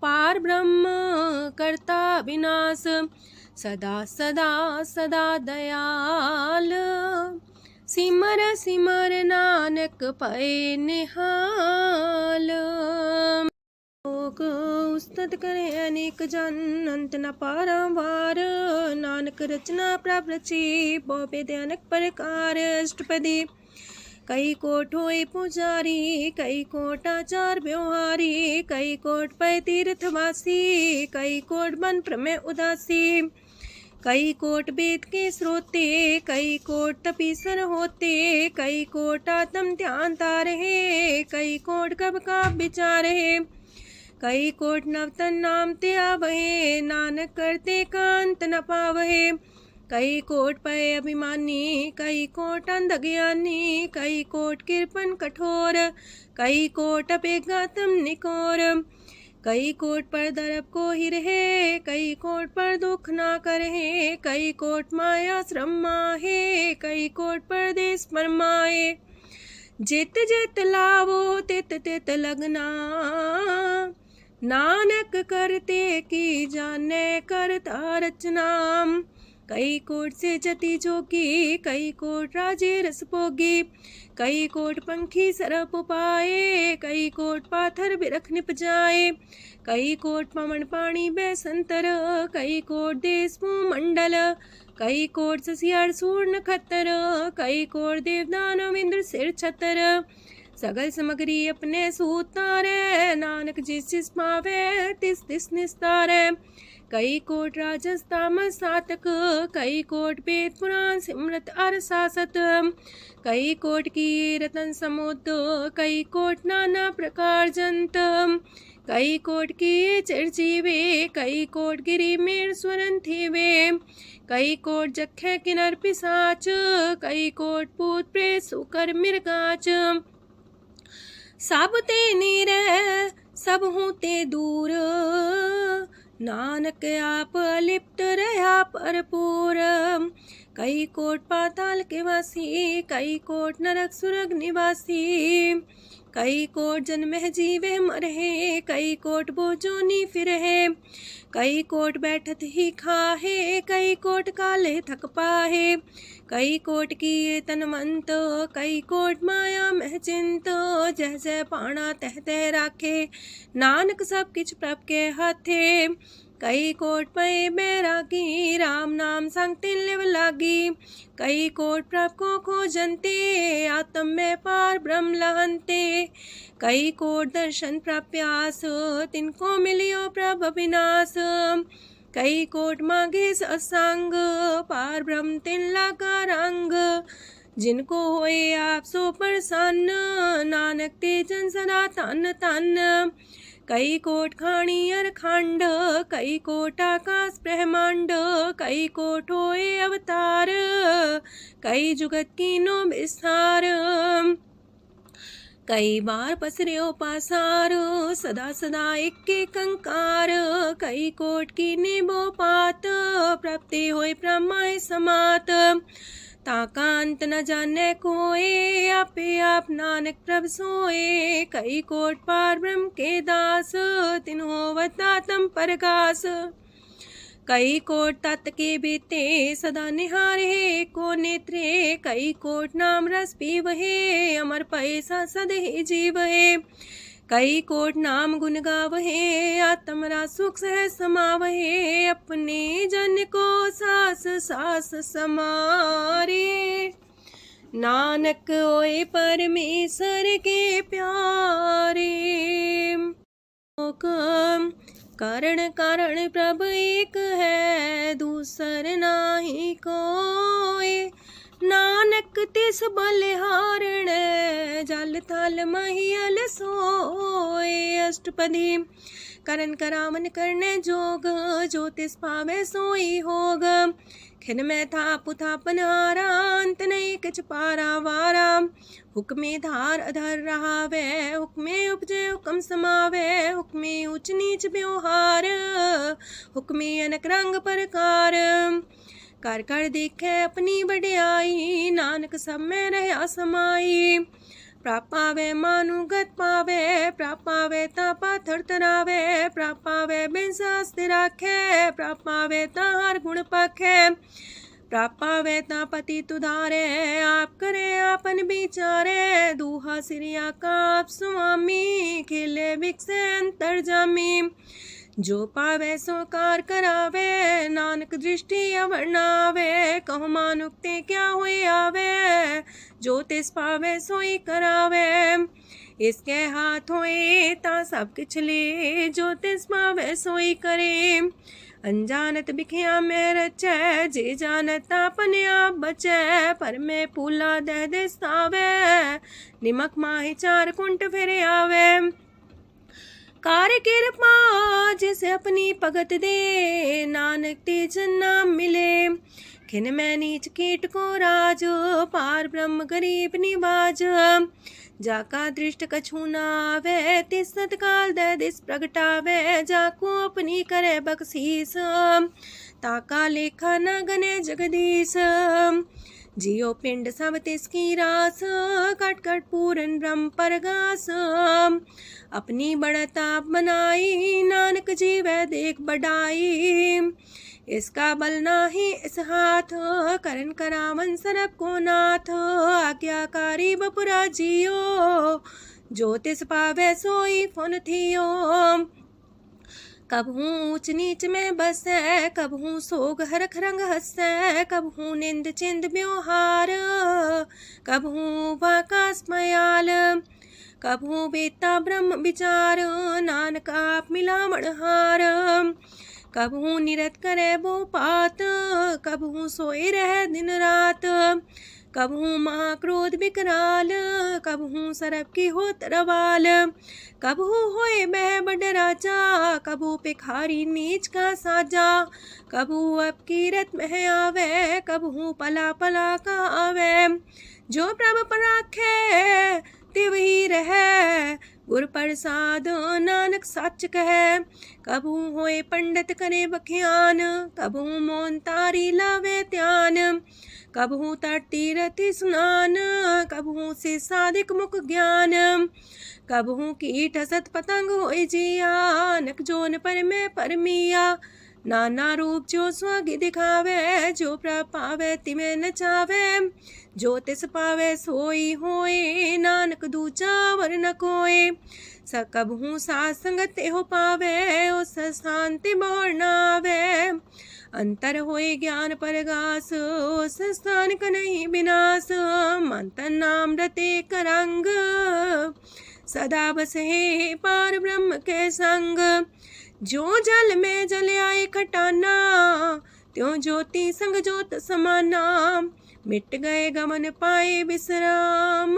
पार ब्रह्म करता विनाश। सदा सदा सदा दयाल, सिमर सिमर नानक पए निहाल। लोक उस्तत करे अनेक जन, अंत न पारंवार। नानक रचना प्रभ रची, बहु अनेक प्रकार। अष्टपदी कई कोट होए पुजारी, कई कोट आचार व्यवहारी। कई कोट पै तीर्थवासी, कई कोट बन प्रमेय उदासी। कई कोट वेद के स्रोते, कई कोट तपीसर होते। कई कोट आत्म ध्यान तारहे, कई कोट कब का विचार है। कई कोट नवतन नाम ते आवहे, नानक करते कांत न पावहे। कई कोट पय अभिमानी, कई कोट अंधज्ञानी। कई कोट कृपन कठोर, कई कोट अपेगातम निकोर। कई कोट पर दरब को ही रहे, कई कोट पर दुख ना करहे। कई कोट माया श्रम माहे, कई कोट परदेश फरमाए। जित जित लावो तित तित लगना, नानक करते की जाने करता रचना। कई कोट से जति जोगी, कई कोट राजे रस भोगी। कई कोट पंखी सरप पाए, कई कोट पाथर बिरख निप जाए। कई कोट पवन पानी बैसंतर, कई कोट देश मंडल। कई कोट ससियार सूर नखतर, कई कोट देवदानव इंद्र सिर छतर। सगल सामग्री अपने सूतारे, नानक जिस जिस पावे तिस तिस निस्तारे। कई कोट राजस तामस सातक, कई कोट वेद पुराण सिमरत अर सासत। कई कोट की रतन समुद्र, कई कोट नाना प्रकार जंत। कई कोट की चिरजीवे, कई कोट गिरी मेर स्वरन थीवे। कई कोट जखे किनर पिसाच, कई कोट पूत प्रेत सुकर मिर्गाच। सब ते नीरे सब हूँ ते दूर, नानक आप अलिप्त रहा भरपूर। कई कोट पाताल के वासी, कई कोट नरक सुरग निवासी। कई कोट जन्म जीवे मरहे, कई कोट बोझोनी फिरहे। कई कोट बैठत ही खाहे, कई कोट काले थक पाहे। कई कोट किए तनवंत, कई कोट माया मह चिंत। जह जह पाणा तह तह राखे, नानक सब किछ प्रभ के हाथे। कई कोट पए बैरागी, राम नाम संग तिन लिव लागी। कई कोट प्रभ को खोजंते, आत्म में पार ब्रह्म लहंते। कई कोट दर्शन प्रप्यास, तिनको मिलियो प्रभ अविनाश। कई कोट मांगे सत्संग, पार ब्रह्म तिन लागा रंग। जिनको होए आप सो प्रसन्न, नानक ते जन सदा तन तन। कई कोट खाणी अर खंड, कई कोट आकाश ब्रह्मांड। कई कोट होए अवतार, कई जुगत कीनो विस्तार। कई बार पसर्यो पासार, सदा सदा इक्के कंकार। कई कोट की निबो पात, प्राप्ति होए ब्रह्माय समात। ताका अंत न जाने कोए, आपे आप नानक प्रभ सोए। कई कोट पार ब्रह्म के दास, तिन्हो वतातम परगास। कई कोट तत् के बीते सदा निहारे को नेत्रे, कई कोट नाम रस पीवहे अमर पैसा सदहि जीवहे। कई कोट नाम गुण गावहे आत्मरा सुख सह समावहे, अपने जन को सास सास समारे। नानक होए परमेश्वर के प्यारे। कारण कारण प्रभ एक है, दूसर नाही कोय। नानक तिस बलिहारण, जल थल महियल सोय। अष्टपदी। करन करावन करने जोग, जो तिस पावे सोई होग। खिन में थाप थापन हारा, अंत नहीं किछ पारा वारा। हुक्मे धार अधर रहावे, हुक्मे उपजे हुक्म समावे। हुक्मे ऊंच नीच व्यवहार, हुक्मे अनक रंग प्रकार। कर कर देखे अपनी बड़ियाई, नानक सब में रहा समाई। प्राप पावे मानुगत पावे, प्राप पावे ता पाथर तरावे। प्राप पावे बिन शास्त्र राखे, प्राप पावे ता हर गुण पाखे। प्राप पावे ता पति तुधारे, आप करे आपन विचारे। दूहा सिरिया का आप स्वामी, खिले बिकसे अंतर जामी। जो पावे सो कार करावे, नानक दृष्टि अवर्णावे। कहु मानुक्ते क्या हुए आवे, जो तिस पावे सोई करावे। इसके हाथ होए ता सब किछ ले, जो तिस पावे सोई करे। अनजानत बिखिया में रचै, जे जानत अपने आप बचै। पर में फूला दह दिसावे, निमक माही चार कुंट फिर आवे। कार्य कृपा जिसे अपनी भगत दे, नानक तेज नाम मिले। खिन में नीच कीट को राज, पार ब्रह्म गरीब निवाज। जाका दृष्ट कछु न आवे, तिस सतकाल दह दिस प्रगटावे। जाको अपनी करे बख्शीस, ताका लेखा न गने जगदीश। जियो पिंड सब तिसकी रास, कट कट पूरन ब्रह्म परगास। अपनी बढ़ता बनाई, नानक जीवै देख बढ़ाई। इसका बल नाही इस हाथ, करन करावन सरब को नाथ। आज्ञाकारी बपुरा जियो, जो तिस पावे सोई फुन थियो। कबहू ऊंच नीच में बसै, कबहू सोग हरख रंग हंसै। कबहू निंद चिंद व्यवहार, कबहू वाकास मयाल। कबहू बेता ब्रह्म विचार, नानक आप मिलावण हार। कबहू निरत करे वो पात, कबहू सोए रह दिन रात। कबहू महाक्रोध विकराल, कबहू सरब की हो तरवाल। कबहू होए बह बड़ राजा, कबहू भिखारी नीच का साजा। कबहू अब कीरत में आवे, कबहू पला पला का आवे। जो प्रभ पर राखे तिव ही रहे, गुर प्रसाद नानक सच कहे। कबहू होए पंडित करे बख्यान, कबहू मौन तारी लावे ध्यान। कबहू तट तीरथि स्नान, कबहू से साधिक मुख ज्ञान। कबहू कीट हसत पतंग होए जिया, नक जोन पर में परमिया। नाना रूप जो स्वागी दिखावे, जो प्रभ पावे तिमें नचावे। जो तिस पावे सोई होए, नानक दूजा वर न कोय। सकबहू साथ संगत हो पावे, उस शांति मोर नावे। अंतर होए ज्ञान परगास, उस स्थान का नहीं विनाश। मंतन नाम रते करंग, सदा बसे पार ब्रह्म के संग। जो जल में जल आए खटाना, त्यों ज्योति संग ज्योत समाना। मिट गए गमन पाए विश्राम,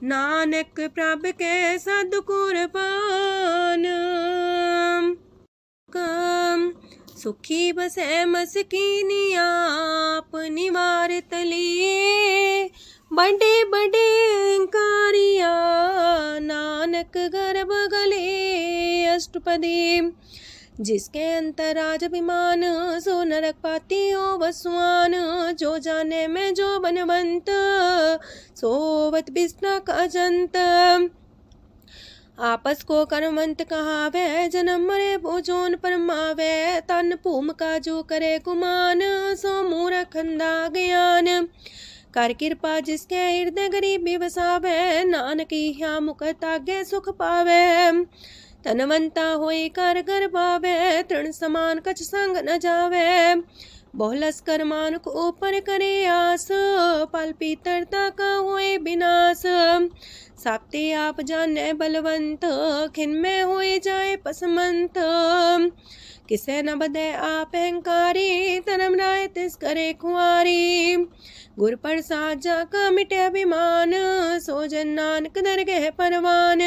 नानक प्रभ के सद्कुरबान। सुखी बसे मस्कीनी आप निवार तलिए। बड़े बड़े कारिया नानक गर्भ गले। अष्टपदी। जिसके अंतराज अभिमान, सो नरक पाती हो बसवान। जो जाने में जो बनवंत, सोवत बिस्ना का जंत। आपस को कर्मवंत कहावे, जन्म मरे भोजोन परमावे। तन भूमिका जो करे गुमान, सो मूर्ख अंधा ज्ञान। कर कृपा जिसके हृदय गरीबी बसावे, नानक इहा मुख तागे सुख पावे। तनवंता होई कर घर पावे, तृण समान कछ संग न जावे। बहुलस कर मानुक ऊपर करे आस, पल पीतरता का होए विनाश। साप्ते आप जाने बलवंत, खिन में होए जाए पसमंत। किसे न बदे आप अहंकारी, धर्म राय तिस करे खुआरी। गुर प्रसाद जाका मिटे अभिमान, सो जन नानक दरगह परवान।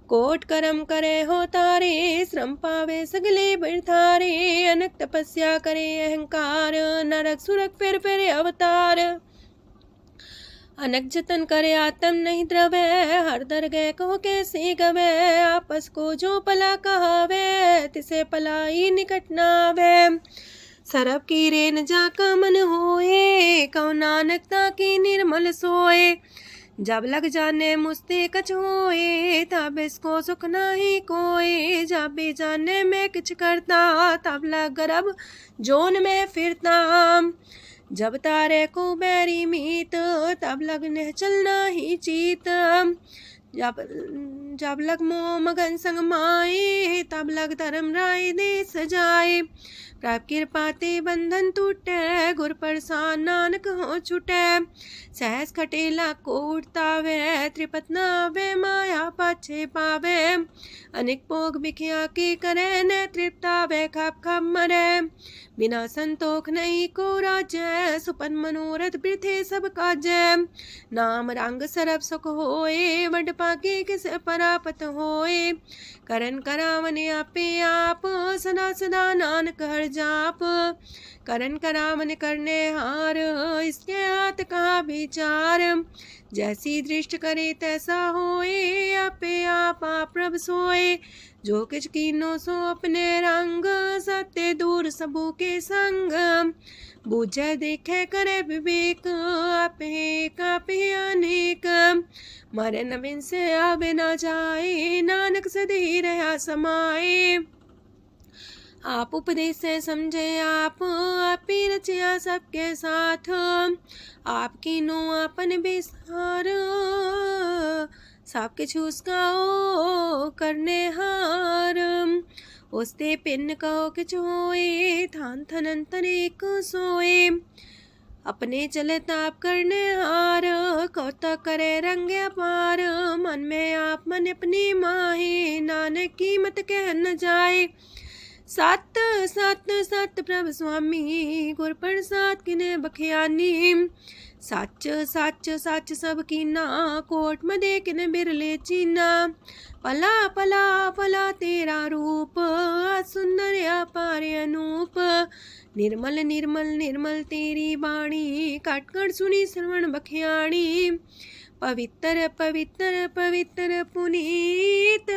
कोट करम करे हो तारे, श्रम पावे सगले बिरथारे। अनक तपस्या करे अहंकार, नरक सुरक फिर अवतार। अनक जतन करे आत्म नहीं द्रवे, हर दरगह को कैसे गवे। आपस को जो पला कहावे, तिसे पलाई निकट नावे। सरब की रेन जाका मन होए, कौ नानक ताकी निर्मल सोए। जब लग जाने मुस्ते कछ होए, तब इसको सुख नाही कोए। जब भी जाने में किछ करता, तब लग गर्भ जोन में फिरता। जब तारे को बैरी मीत, तब लगने चलना ही चीत। जब लग मोह मगन संग माए, तब लग धर्म राय दे सजाए। प्रभ कृपा ते बंधन टूटे, गुर प्रसाद नानक हो छूटे। सहस खटेला को उठतावे, त्रिपत नावे माया पाछे पावे। अनेक भोग बिखिया की करे, न तृप्तावे खप खप मरे। बिना संतोख नहीं को राजय, सुपन मनोरथ वृथे सब काजय। नाम रंग सरब सुख होए, वड पाके किस परापत होए। करन करावन आपे आप, सदा सदा नानक हर जाप। करन करावन करने हार, इसके हाथ का विचार। जैसी दृष्ट करे तैसा होए, आपे आप प्रभ सोए। जो किछ कीनो सो अपने रंग, सत्य दूर सबू के संग। बूझे देखे करे विवेक, आपे अनेक। मरे न बिन से आवे न जाए, नानक सदी रहा समाए। आप उपदेश से समझे आप ही रचिया सबके साथ। आपकी नो आपन बेसार, सबके छूस गाओ करने हार। उसते पिन कहो किछ होए, थान थनन तनेक सोए। अपने चले ताप करने हार, कौतक करे रंग अपार। मन में आप मन अपनी माहे, नानक की मत कह न जाए। सत सत सत प्रभ स्वामी, गुर प्रसाद किने बखियानी। सच सच सच सब कीना, कोट मदे किने बिरले चीना। पला पला पला तेरा रूप, सुंदर अपार अनूप। निर्मल निर्मल निर्मल तेरी बाणी, काट कर सुनी श्रवण बखियाणी। पवित्र पवित्र पवित्र पुनीत,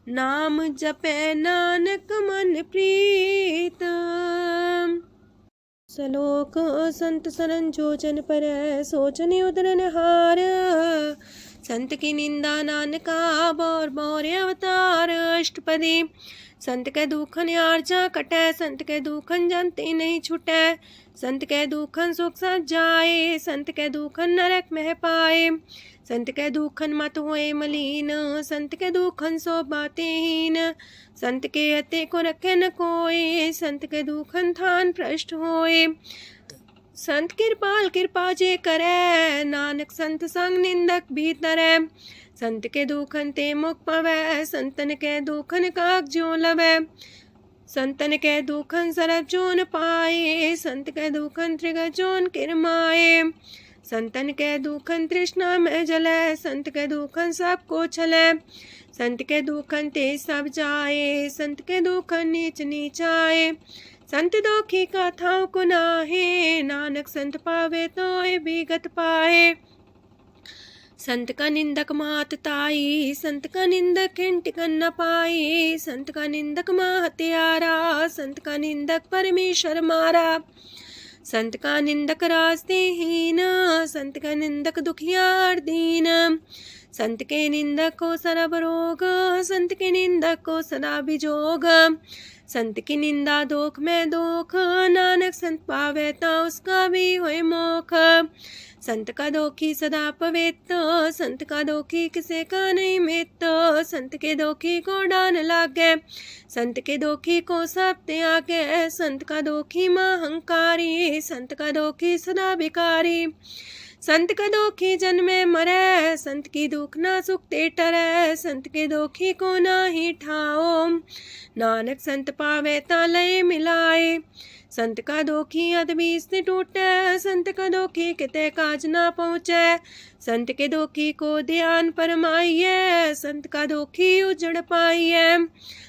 नाम जपे नानक मन प्रीत। सलोक संत सरन जो जन पर, सोचने उदरन हार। संत की निंदा नानका, बौर बौर अवतार। अष्टपदी संत के दुखन आर्जा कटे, संत के दुखन जानते नहीं छुटे। संत के दुखन सुख सज जाए, संत के दुखन नरक में पाए। संत के दुखन मत होए मलीन, संत के दुखन सो बातें हीन। संत के अते को रखे न कोई, संत के दुखन थान भ्रष्ट होए। संत कृपाल कृपा जे करे, नानक संत संग निंदक भीतरे। संत के दुखन ते मुख पवै, संतन के दुखन काक जो लवै। संतन के दुखन सरब जोन पाए, संत के दुखन त्रिगत जोन किरमाए। संतन के दुखन तृष्णा में जले, संत के दुखन सबको छले। संत के दुखन ते सब जाए, संत के दुखन नीच नीचाए। संत दोखी का थाव को नाहे, नानक संत पावे तो विगत पाए। संत का निंदक मात ताई, संत का निंदक टिकन न पाई। संत का निंदक माँ हत्यारा, संत का निंदक परमेश्वर मारा। संत का निंदक रास्ते हीन, संत का निंदक दुखियार दीन। संत के निंदक को सरब रोग, संत के निंदक को सदा बिजोग। संत की निंदा दोख में दोख, नानक संत पावे ता उसका भी होए मोख। संत का दोखी सदा पवित्र, संत का दोखी किसे का नहीं मित। संत के दोखी को डान लागे, संत के दोखी को सब त्यागे। संत का दोखी महांकारी, संत का दोखी सदा भिकारी। संत का दोखी जन्मे मरे, संत की दुख ना सुख ते टरे। संत के दोखी को ना ही ठाओ, नानक संत पावे ता लय मिलाए। संत का दोखी अदबीस ने टूटे, संत का दोखी किते काज ना पहुँचे। संत के दोखी को ध्यान परमाइए, संत का दोखी उजड़ पाइए।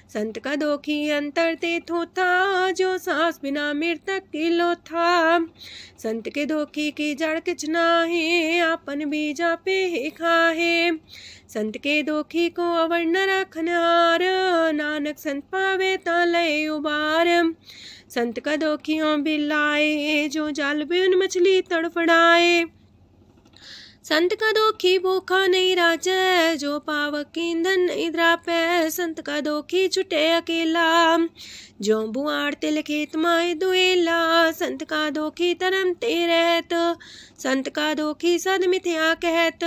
संत का दोखी अंतर ते थोथा, जो सांस बिना मृतक की लोथा। संत के दोखी की जड़ किछ नाहे, आपन बीजा पे ही खाहे। संत के दोखी को अवर न रखनार, नानक संत पावे ता लय उबार। संत का दोखियों बिलाए, जो जाल बिन मछली तड़फड़ाए। संत का दोखी भूखा नहीं राजे, जो पावक ईंधन नहीं द्रापे। संत का दोखी छुटे अकेला, जो बुआड़ तिल खेत माए दुएला। संत का दोखी तरम ते रहत, संत का दोखी सद मिथ्या कहत।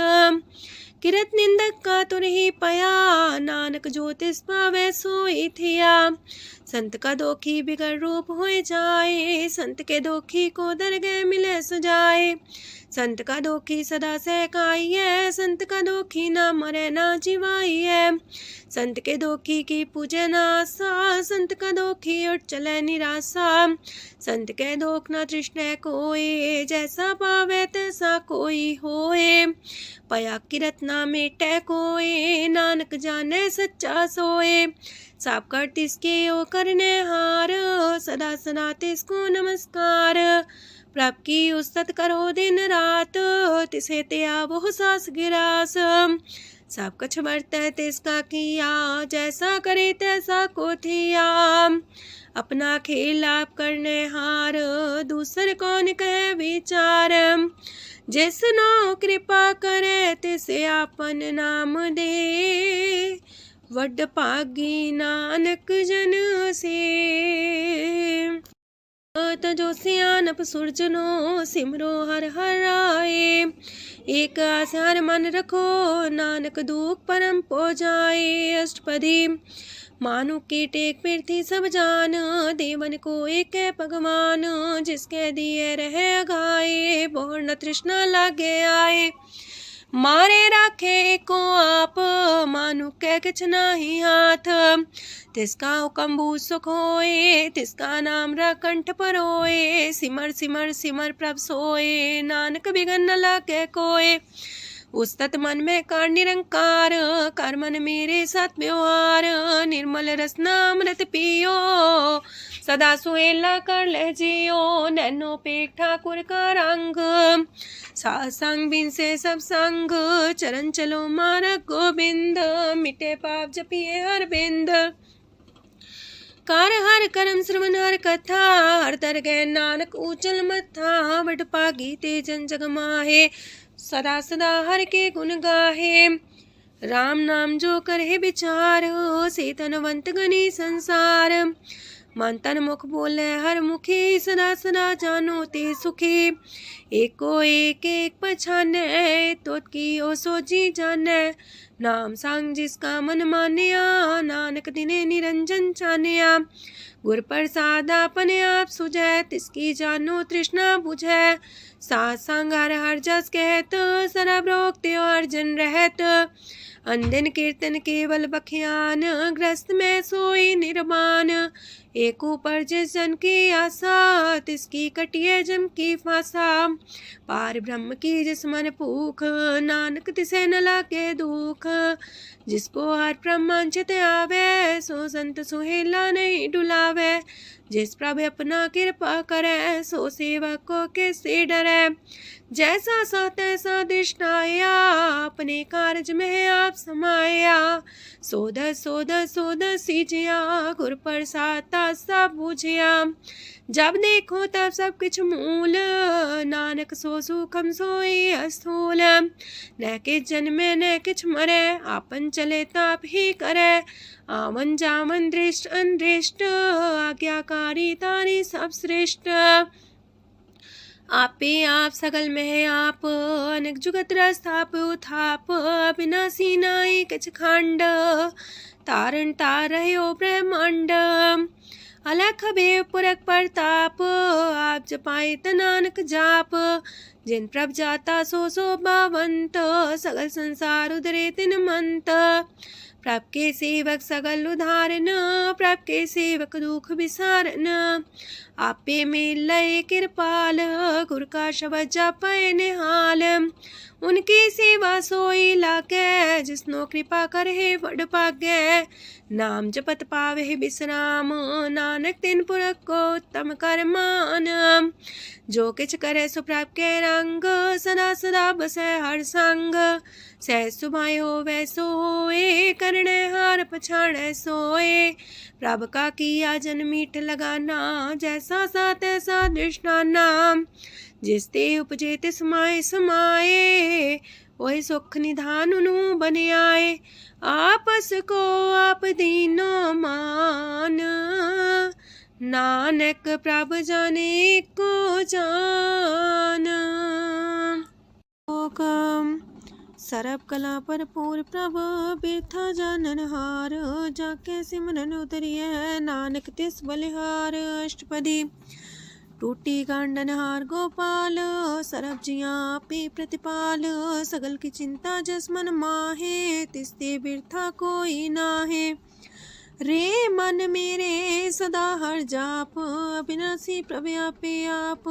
किरत निंदक का तुर ही पया, नानक जो तिस पावे सोई थिया। संत का दोखी बिगड़ रूप होए जाए, संत के दोखी को दरगह मिले सजाए। संत का दोखी सदा सहकाइए, संत का दोखी ना मरे ना जिवाइए। संत के दोखी की पूजे ना आशा, संत का दोखी उठ चले निराशा। संत के दोख ना तृष्णा कोई, जैसा पावे तैसा कोई होए। पया किरत ना मेटे कोई, नानक जाने सच्चा सोए। साप कर तिसके ओ करने हार, सदा सदा तिसको नमस्कार। प्रभ की उस्तत करो दिन रात, तिसे त्या वो सास गिरास। सब कछ बरतै तिसका किया, जैसा करे तैसा को थिया। अपना खेल आप करने हार, दूसर कौन कहे विचार। जिसनो कृपा करे तिसे आपन नाम दे, वड पागी नानक जन से। तजो सियानप सुरजनो, सिमरो हर हर आए। एक आसार मन रखो, नानक दुख परम पो जाए। अष्टपदी मानु के टेक पृथ्वी सब जान, देवन को एक है भगवान। जिसके दिए रहे अघाए, बोर न तृष्णा लागे आए। मारे राखे को आप, मानु के किछ नाही हाथ। तिसका हुक्म भू सुख होए, तिसका नाम कंठ पर होए। सिमर सिमर सिमर प्रभ सोए, नानक बिगन न लागे कोय। उस्तत मन में कर निरंकार, कर मन मेरे साथ व्यवहार। निर्मल रसना अमृत पियो, सदा सुहेला कर ले जियो। नैनो पेट ठाकुर का रंग, सासंग बिन से सब संग। चरण चलो मार्ग गोविंद, मिटे पाप जपिए हर बिंद। कार हर करम श्रवण हर कथा, हर तर गए नानक ऊचल मथा। वड पागी ते जन जग माहे, सदा सदा हर के गुण गाहे। राम नाम जो करे विचार, से तनवंत गनी संसार। मन तन मुख बोले हर मुखी, सदा सदा जानो ते सुखी। एको एक एक पछाने, तो की ओ सोची जाने। नाम सांग जिसका मन मानिया, नानक दिने निरंजन चानिया। गुर प्रसाद अपने आप सुझै, तिसकी जानो तृष्णा बुझै। सात संग हर हर जस कहत, सरब रोग त्यो अर्जन रहत। अंदिन कीर्तन केवल बखियान, ग्रस्त में सोई निर्माण। एक ऊपर जिस जन की आशा, तिसकी कटिए जम की फांसा। पार ब्रह्म की जिस मन भूख, नानक तिसे न लागे दुख। जिसको हर ब्रह्मांचित आवे, सो संत सुहेला नहीं डुलावे। जिस प्रभु अपना कृपा करे, सो सेवक को कैसे डरे। जैसा सा तैसा दृष्टाया, अपने कारज में आप समाया। सोध सोध सोध सीजिया, गुर प्रसाद सब बुझिया। जब देखो तब सब किछ मूल, नानक सो सुखम सोई अस्थूल। न किछ जन्मे न किछ मरे, आपन चले ताप ही करे। आवन जावन दृष्ट अनदृष्ट, आज्ञाकारी तारी सब श्रेष्ठ। आपे आप सगल में आप, अनेक जुगत रस्थाप उथाप। अविनाशी नाई किछ खंड, तारण तार रह्यो ब्रह्मांड। अलख भेव पुरख प्रताप, आप जपाए नानक जाप। जिन प्रभ जाता सो शोभावंत, सगल संसार उधरे तिन मंत। प्रभ के सेवक सगल उधारन, प्रभ के सेवक दुख विसारन। आपे में लय कृपाल, गुर का शब्द जपै निहाल। उनकी सेवा सोई लागे, जिसनो कृपा करे वड पागे। नाम जपत पावे विश्राम, नानक तिन पुरख को उत्तम कर मान। जो किछ करे सो प्रभ के रंग, सदा सदा बसै हर संग। सह सुभाए होवे सोए, करणे हार पछाड़े सोए। प्रभ का किया जन मीठ लगाना, जैसा सा तैसा दृष्टाना। जिस ते उपजे तिस माए समाए, वही सुख निधान उनु बन आए। आपस को आप दीनो मान, नानक प्रभ जाने को जान। सरब कला पर पूर प्रभ, बिरथा जानन हार। जाके सिमरन उतरिय, नानक तिस बलिहार। अष्टपदी। टूटी गांडन हार गोपाल, सरब जिया पे प्रतिपाल। सगल की चिंता जस मन माहे, तिसते बिरथा कोई नाहे। रे मन मेरे सदा हर जाप, अविनाशी प्रभ आपे आप।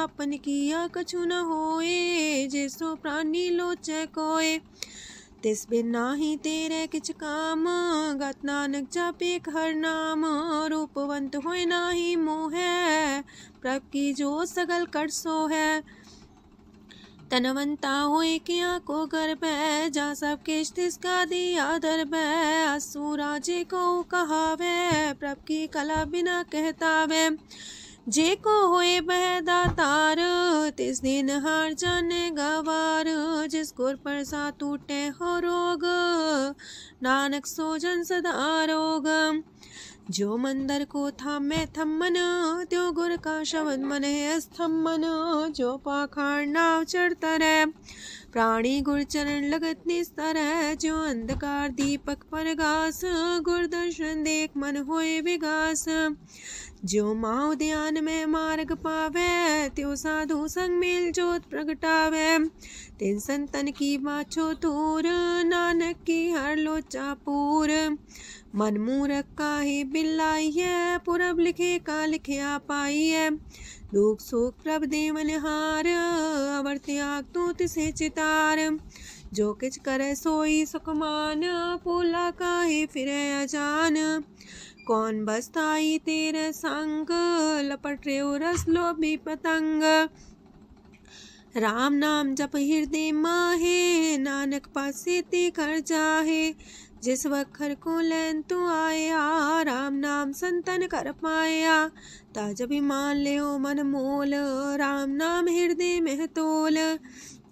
आपन किया कछु न होए, जैसो प्राणी लोचै कोय। तिस बिन नाही तेरे किछ काम, गत नानक जापे हर नाम। रूपवंत होय नाही मोह, प्रभ की जो सगल कर सो है। तनवंता होए किया को गर्भ, जा सब किछ तिसका दिया दर्ब। असुराजे को कहावे, प्रभ की कला बिना कहतावे। जे को होए बह दातार, तिस दिन हार जाने गवार। जिस गुर प्रसाद टूटे हो रोग, नानक सो जन सदा रोग। जो मंदर को थामे थम्मन, त्यो गुर का शब्द मन है स्तंभन। जो पाखाड़ नाव चढ़ता रहे, प्राणी गुर चरण लगत निस्तर है। जो अंधकार दीपक पर घास, गुर दर्शन देख मन होए विगास। जो माओ ध्यान में मार्ग पावे, त्यो साधु संग मेल जोत प्रगटावे। तिन संतन की बाछो तूर, नानक की हर लोचा पूर। मन मूरख काहे बिलाइए, पुरब लिखे का लिखिया पाइए। दुख सुख प्रभ देवन हार, अवर त्याग तू तिसे चितार। जो किछ करे सोई सुखमान, पोला काहे फिरे अजान। कौन बसताई तेरे संग, लपट रे रस लोभी पतंग। राम नाम जप हृदय माहे, नानक पासे ते कर जाहे। जिस वखर को लैन तू आया, राम नाम संतन कर पाया। ताज अभिमान ले ओ मन मोल, राम नाम हृदय में तोल।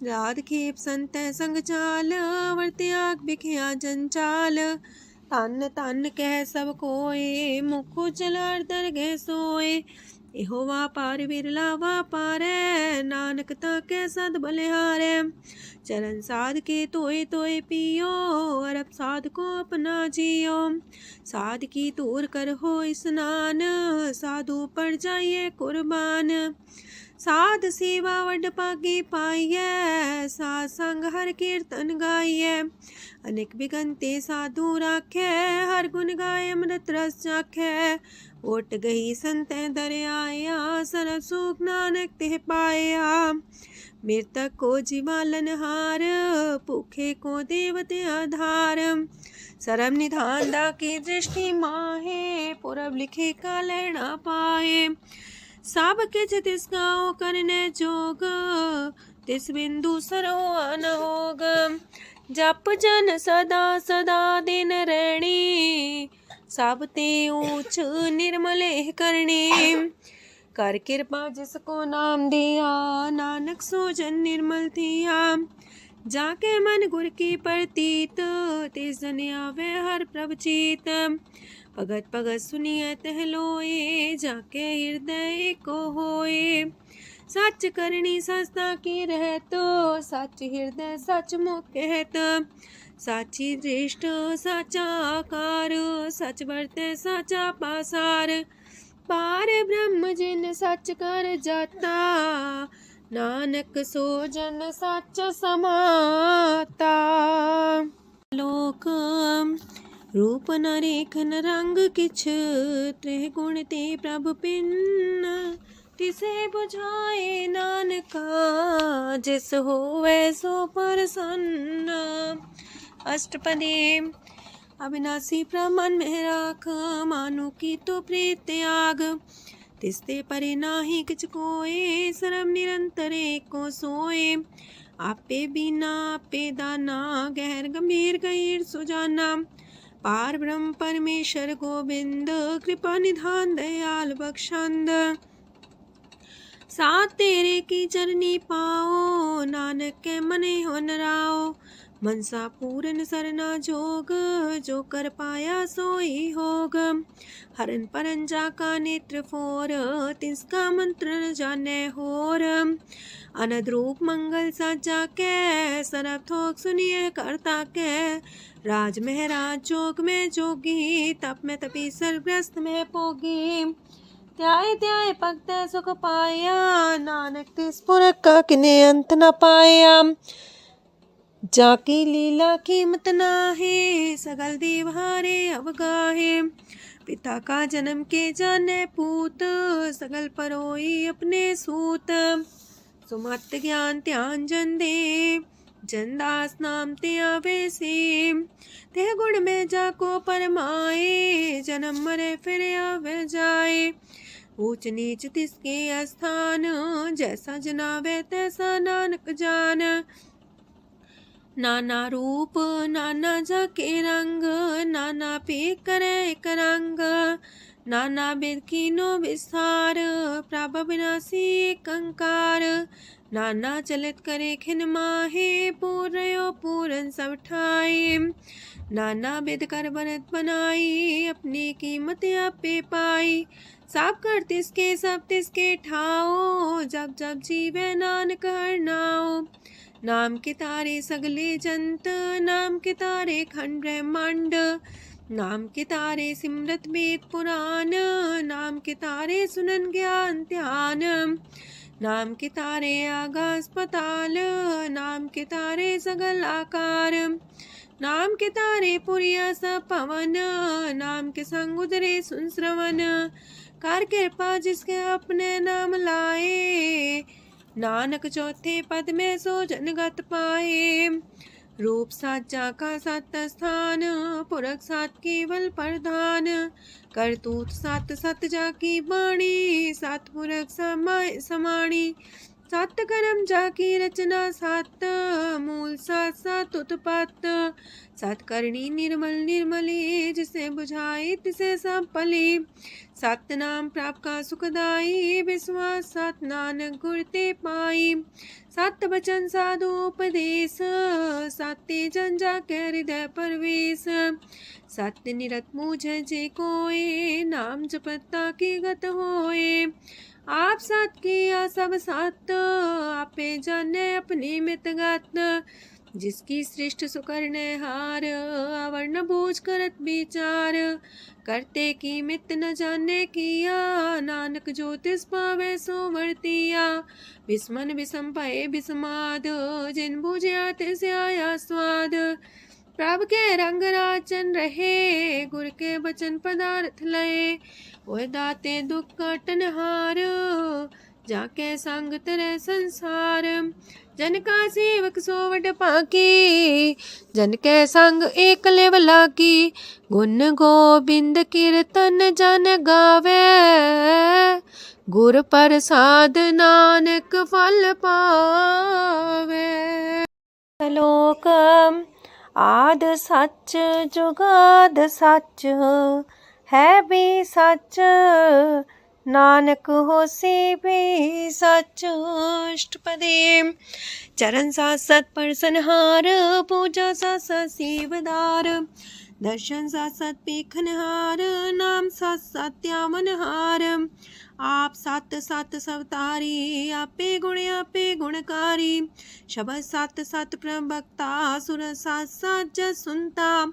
राध खेप संत संग चाल, वर त्याग बिखिया जंचाल। तन तन कह सब कोय, मुखो चलार दरगह सोए। एहो वापार बिरला वापारै, नानक ताके सद बलिहारै। चरण साध के तोय तोय पियो, अरब साध को अपना जियो। साध की तूर कर हो स्नान, साधु पर जाइए कुर्बान। साध सेवा वड पागे पाइए, साध संग हर कीर्तन गाइए। अनेक बिगंते साधु राखे, हर गुण गाय अमृत रस चाखे। ओट गई संत दर आया, सरब सुख नानक तिह पाया। मृतक को जीवालन हार, भूखे को देवते आधार। सरम निधान डाकी दृष्टि माहे, पूरब लिखे का लेना पाए। सब किछ तिस गाँव करने जोग, तिस बिंदु सरो अनहोग। जप जन सदा सदा दिन रैणी, सब ते ऊंच निर्मले करणी। कर कृपा जिसको नाम दिया, नानक सो जन निर्मल थिया। जाके मन गुर की प्रतीत, तिस जन आवे हर प्रभ चीत। भगत भगत सुनिए तह लोए, जाके हृदय को होए। सच करनी सस्ता की रहत, सच हृदय सच मुख कहत। साची दृष्ट साचा आकार, सच बरते साचा पासार। पार ब्रह्म जिन सच कर जाता, नानक सो जन सच समाता। लोक रूप न रेखन रंग किछ, त्रिह गुण ते प्रभ पिन्न। तिसे बुझाए नानका, जिस होवे सो प्रसन्न। अष्टपदी। अविनाशी प्रमन में राख, मानु की तो प्रीत त्याग। तिसते परे नाही किछ कोय, सरम निरंतर एको सोए। आपे बिना आपे दाना, गहर गंभीर गहीर सुजाना। पार ब्रह्म परमेश्वर गोविंद, कृपा निधान दयाल बख्शंद। साथ तेरे की चरनी पाओ, नानक के मने हो नराओ। मनसा पूरन सरना जोग, जो कर पाया सोई होग। हरन परन जाका नेत्र फोर, तिसका मंत्र न जाने होर। अनद रूप मंगल साजा के, सरब थोक सुनिए करता के। राज महराज जोग में जोगी, तप में तपी सरग्रस्त में पोगी। त्याय त्याय भक्त सुख पाया, नानक तिस पुरख का किने अंत न पाया। जाकी लीला कीमत नाहे, सगल देव हारे अवगाहे। पिता का जन्म के जाने पूत, सगल परोई अपने सूत। सुमत ज्ञान ध्यान जन दे, जनदास नाम ते आवे से। तेह गुण में जाको परमाए, जन्म मरे फिर आवे जाए। ऊंच नीच तिसके स्थान, जैसा जनावे तैसा नानक जान। नाना रूप नाना जाके रंग, नाना पे करे एक रंग। नाना वेद कीनो विस्तार, प्रभ विनाशी एक अंकार। नाना चलित करे खिन माहे, पूर्यो पूरन सब ठाए। नाना वेद कर बनत बनाई, अपनी कीमत आपे पाई। सब कर तिसके सब तिसके ठाओ, जब जब जीवे नानक हर नाओ। नाम के तारे सगले जंत, नाम के तारे खंड ब्रह्मांड। नाम के तारे सिमरत वेद पुराण, नाम के तारे सुनन ज्ञान ध्यान। नाम के तारे आकाश पताल, नाम के तारे सगल आकार। नाम के तारे पुरिया सब पवन, नाम के संग उदरे सुन श्रवण। कर कृपा जिसके अपने नाम लाए, नानक चौथे पद में सो जनगत पाए। रूप साचा का सत स्थान, पुरख सात केवल प्रधान। करतूत सत सत जाकी बाणी, सत पुरख समाय समाणी। सत कर्म जाकी रचना सत, मूल सात सात उत्पत्त। सत करणी निर्मल निर्मली, जिसे बुझाई तिसे सब पली। सत नाम प्राप्त का सुखदाई, विश्वास सत नानक गुर ते पाई। सत बचन साधु उपदेश, सत्य जन जाके हृदय परवेश। सत्य निरत मुझे जे कोय, नाम जपता की गत होए। आप सत किया सब सत, आपे जाने अपनी मित गत। जिसकी सृष्टि सुकरने हार, अवर्ण बूझ करत विचार। करते की मित न जाने किया, नानक जो तिस पावे सो वर्तिया। विस्मन विषम भय विस्माद, जिन बुझिया तिस आया स्वाद। प्रभ के रंग राचन रहे, गुर के बचन पदार्थ लय। ओह दाते दुख काटन हार, जाके संग तेरे संसार। जन का सेवक सो वड पाकी, जन के संग एक लेवला की। गुण गोबिंद कीर्तन जन गावे, गुर प्रसाद नानक फल पावे। श्लोक आद सच जुगाद सच, है भी सच नानक होसी भी सच। अष्टपदी चरण साथ सत परसनहार, पूजा साथ साथ सेवदार। दर्शन साथ साथ पेखनहार, नाम साथ साथ त्यावनहार। आप सत सत सवतारी, आपे गुणकारी। शब्द सत सत प्रवक्ता, सुर साथ साथ जस सुनता।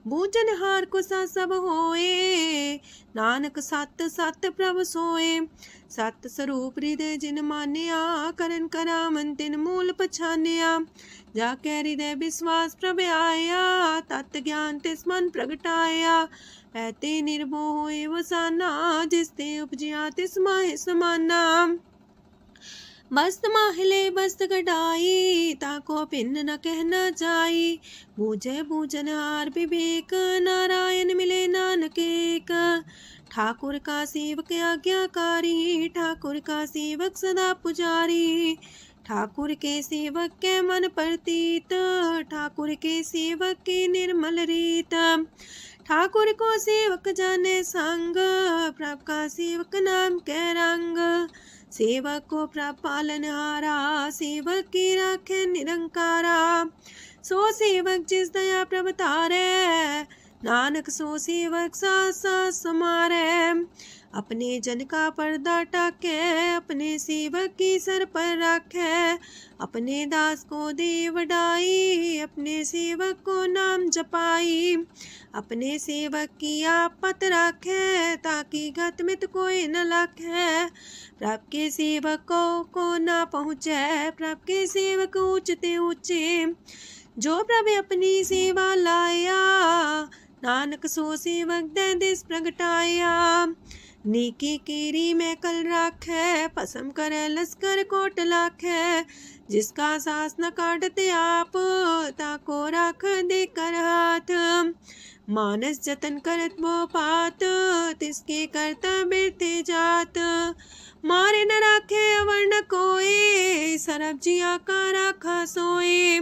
बूझनहार को सा सब होए, नानक सत सत प्रभ सोए। सत स्वरूप हृदय जिन मानिया, करन करामन तिन मूल पछानिया। जाके हृदय विश्वास प्रभ आया, तत् ज्ञान तिस मन प्रगटाया। पैते निर्भो होए वसाना, जिसते उपजिया तिस माहि समाना। मस्त माहिले बस्त कटाई, ताको भिन्न न कहना जाई। बूझे बूझनहार विवेक, नारायण मिले नानक एक। ठाकुर का सेवक आज्ञाकारी, ठाकुर का सेवक सदा पुजारी। ठाकुर के सेवक के मन प्रतीत, ठाकुर के सेवक की निर्मल रीत। ठाकुर को सेवक जाने संग, प्रभ का सेवक नाम के रंग। सेवक को प्रभ पालनहारा, सेवक की राखे निरंकारा। सो सेवक जिस दया प्रभ तारे, नानक सो सेवक साथ साथ समारे। अपने जन का पर्दा टाके, अपने सेवक की सर पर राखे। अपने दास को दे वडाई, अपने सेवक को नाम जपाई। अपने सेवक की आप पत राखे, ताकि गत मित कोई न लाखे। प्रभ के सेवक को ना पहुँचे, प्रभ के सेवक ऊंचते ऊंचे। जो प्रभ अपनी सेवा लाया, नानक सो सेवक दे दिस प्रगटाया। नीकी केरी में कल राखे, पसम करे लश्कर कोट लाखे। जिसका सास न काटते आप, ताको राख दे कर हाथ। मानस जतन करत वो पात, तिसके करता बिरते जात। मारे न राखे अवर न कोई, सरब जिया का राखा सोए।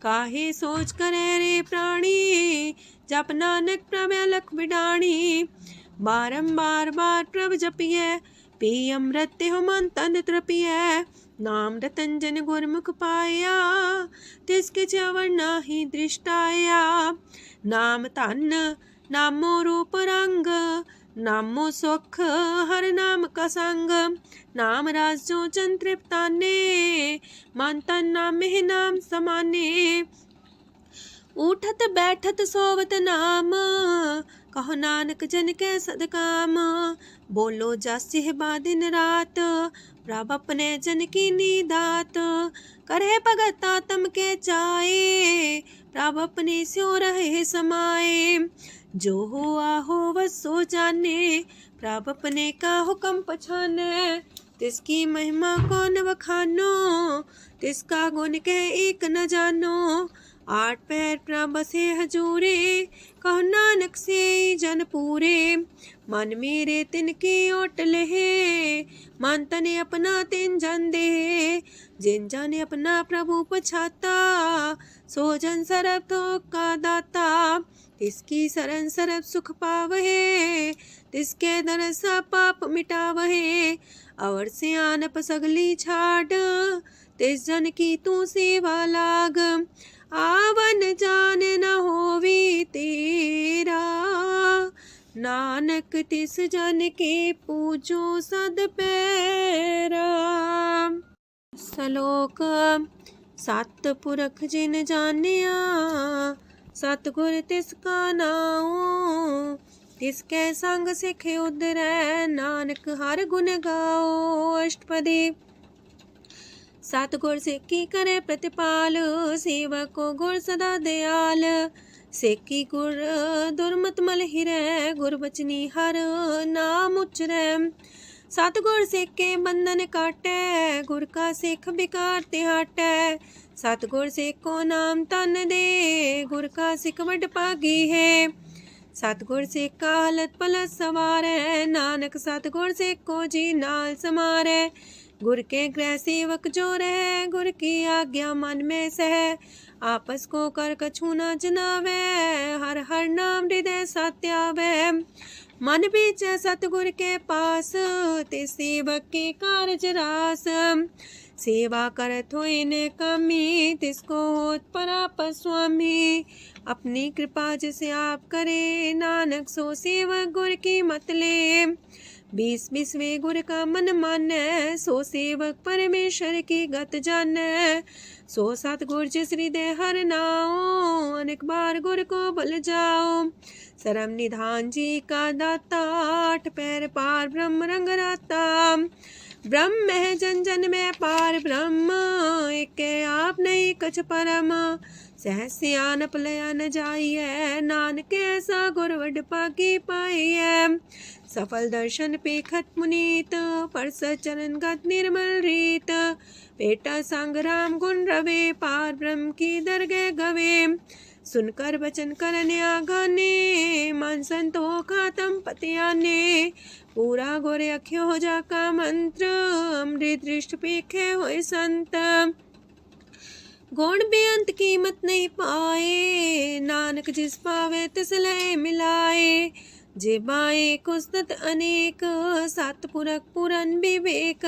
काहे सोच करे रे प्राणी, जप नानक प्रभ अलख बिडाणी। बारंबार बार प्रभ जपिए, पी अमृत हो मन तन तृपिए। नाम रतन जन गुरमुख पाया, तिसके च्यवर नाही दृष्टाया। नाम धन नामो रूप रंग, नामो सुख हर नाम का संग। नाम राज जो जन तृप्ताने, मन तन नाम में नाम समाने। उठत बैठत सोवत नाम, कहो नानक जन के सदकाम। बोलो जस बा दिन रात, प्रभ अपने जन की नीदात। करे भगत आत्म के चाए, प्रभ अपने स्यो रहे समाए। जो हुआ हो बस सो जाने, प्रभ अपने का हुक्म पछाने। तिसकी महिमा कौन बखानो, तिसका गुण के एक न जानो। आठ पैर प्रभ से हजूरे, कहो नानक से जन पूरे। मन मेरे तिनकी ओट लहे, मन तने अपना तिन जन दे। जिन जन अपना प्रभु पछाता, सो जन सरब थोक का दाता। तिसकी शरण सरब सुख पावहे, तिसके दरसा पाप मिटावहे। अवर से आनप सगली छाड़, तिस जन की तू सेवा लाग। आवन जान न होवी तेरा, नानक तिस जन के पूजो सद पैरा। श्लोक सत पुरख जिन जानिया, सतगुर तिसका नाओ। तिसके संग सिख उदरै, नानक हर गुण गाओ। अष्टपदी सतगुर सिक्की करे प्रतिपाल, सेवक को गुर सदा दयाल। सेकी गुर दुर्मत मल हिरै, गुर बचनी हर नाम उचरै। सतगुर सिख के बंधन काटै, गुर का सिख बिकार ते हटै। सतगुर सिख को नाम तन दे, गुर का सिख वड भागी है। सतगुर सिख का हलत पलत सवारै, नानक सतगुर सिख को जी नाल समारै। गुर के गृह सेवक जो रह, गुर की आज्ञा मन में सह। आपस को कर कछु न जनावै, हर हर नाम हृदय सत्यावै। मन बीचै सतगुर के पास, ते सेवक के कारज रास। सेवा करत होए ने कामी, तिसको होत परापस स्वामी। अपनी कृपा जिसे आप करे, नानक सो सेवक गुर की मत ले। 20 गुर का मन मानै, सो सेवक परमेश्वर की गत जानै। सो सतगुर जिस हृदय हर नाओ, अनेक बार गुर को बल जाओ। सरम निधान जी का दाता, 8 पैर पार ब्रह्म रंग राता। ब्रह्म है जन जन में पार ब्रह्म, एक आप नहीं कछ परम। सहस सियानप लया न जाइए, नानक ऐसा गुर वड पागी पाइए। सफल दर्शन पेखत मुनीत, परसत चरण गत निर्मल रीत। पेटा संग राम गुण रवे, पार ब्रह्म की दरगह गवे। सुनकर बचन करन आगाने, मन संतोख खातम पतियाने। पूरा गोरे अख्यो हो जाका मंत्र, अमृत दृष्ट पेखे होए संत। गुण बेअंत कीमत नहीं पाए, नानक जिस पावे तिस लय मिलाए। जे बाए कुसत अनेक, सतपुरख पुरन विवेक।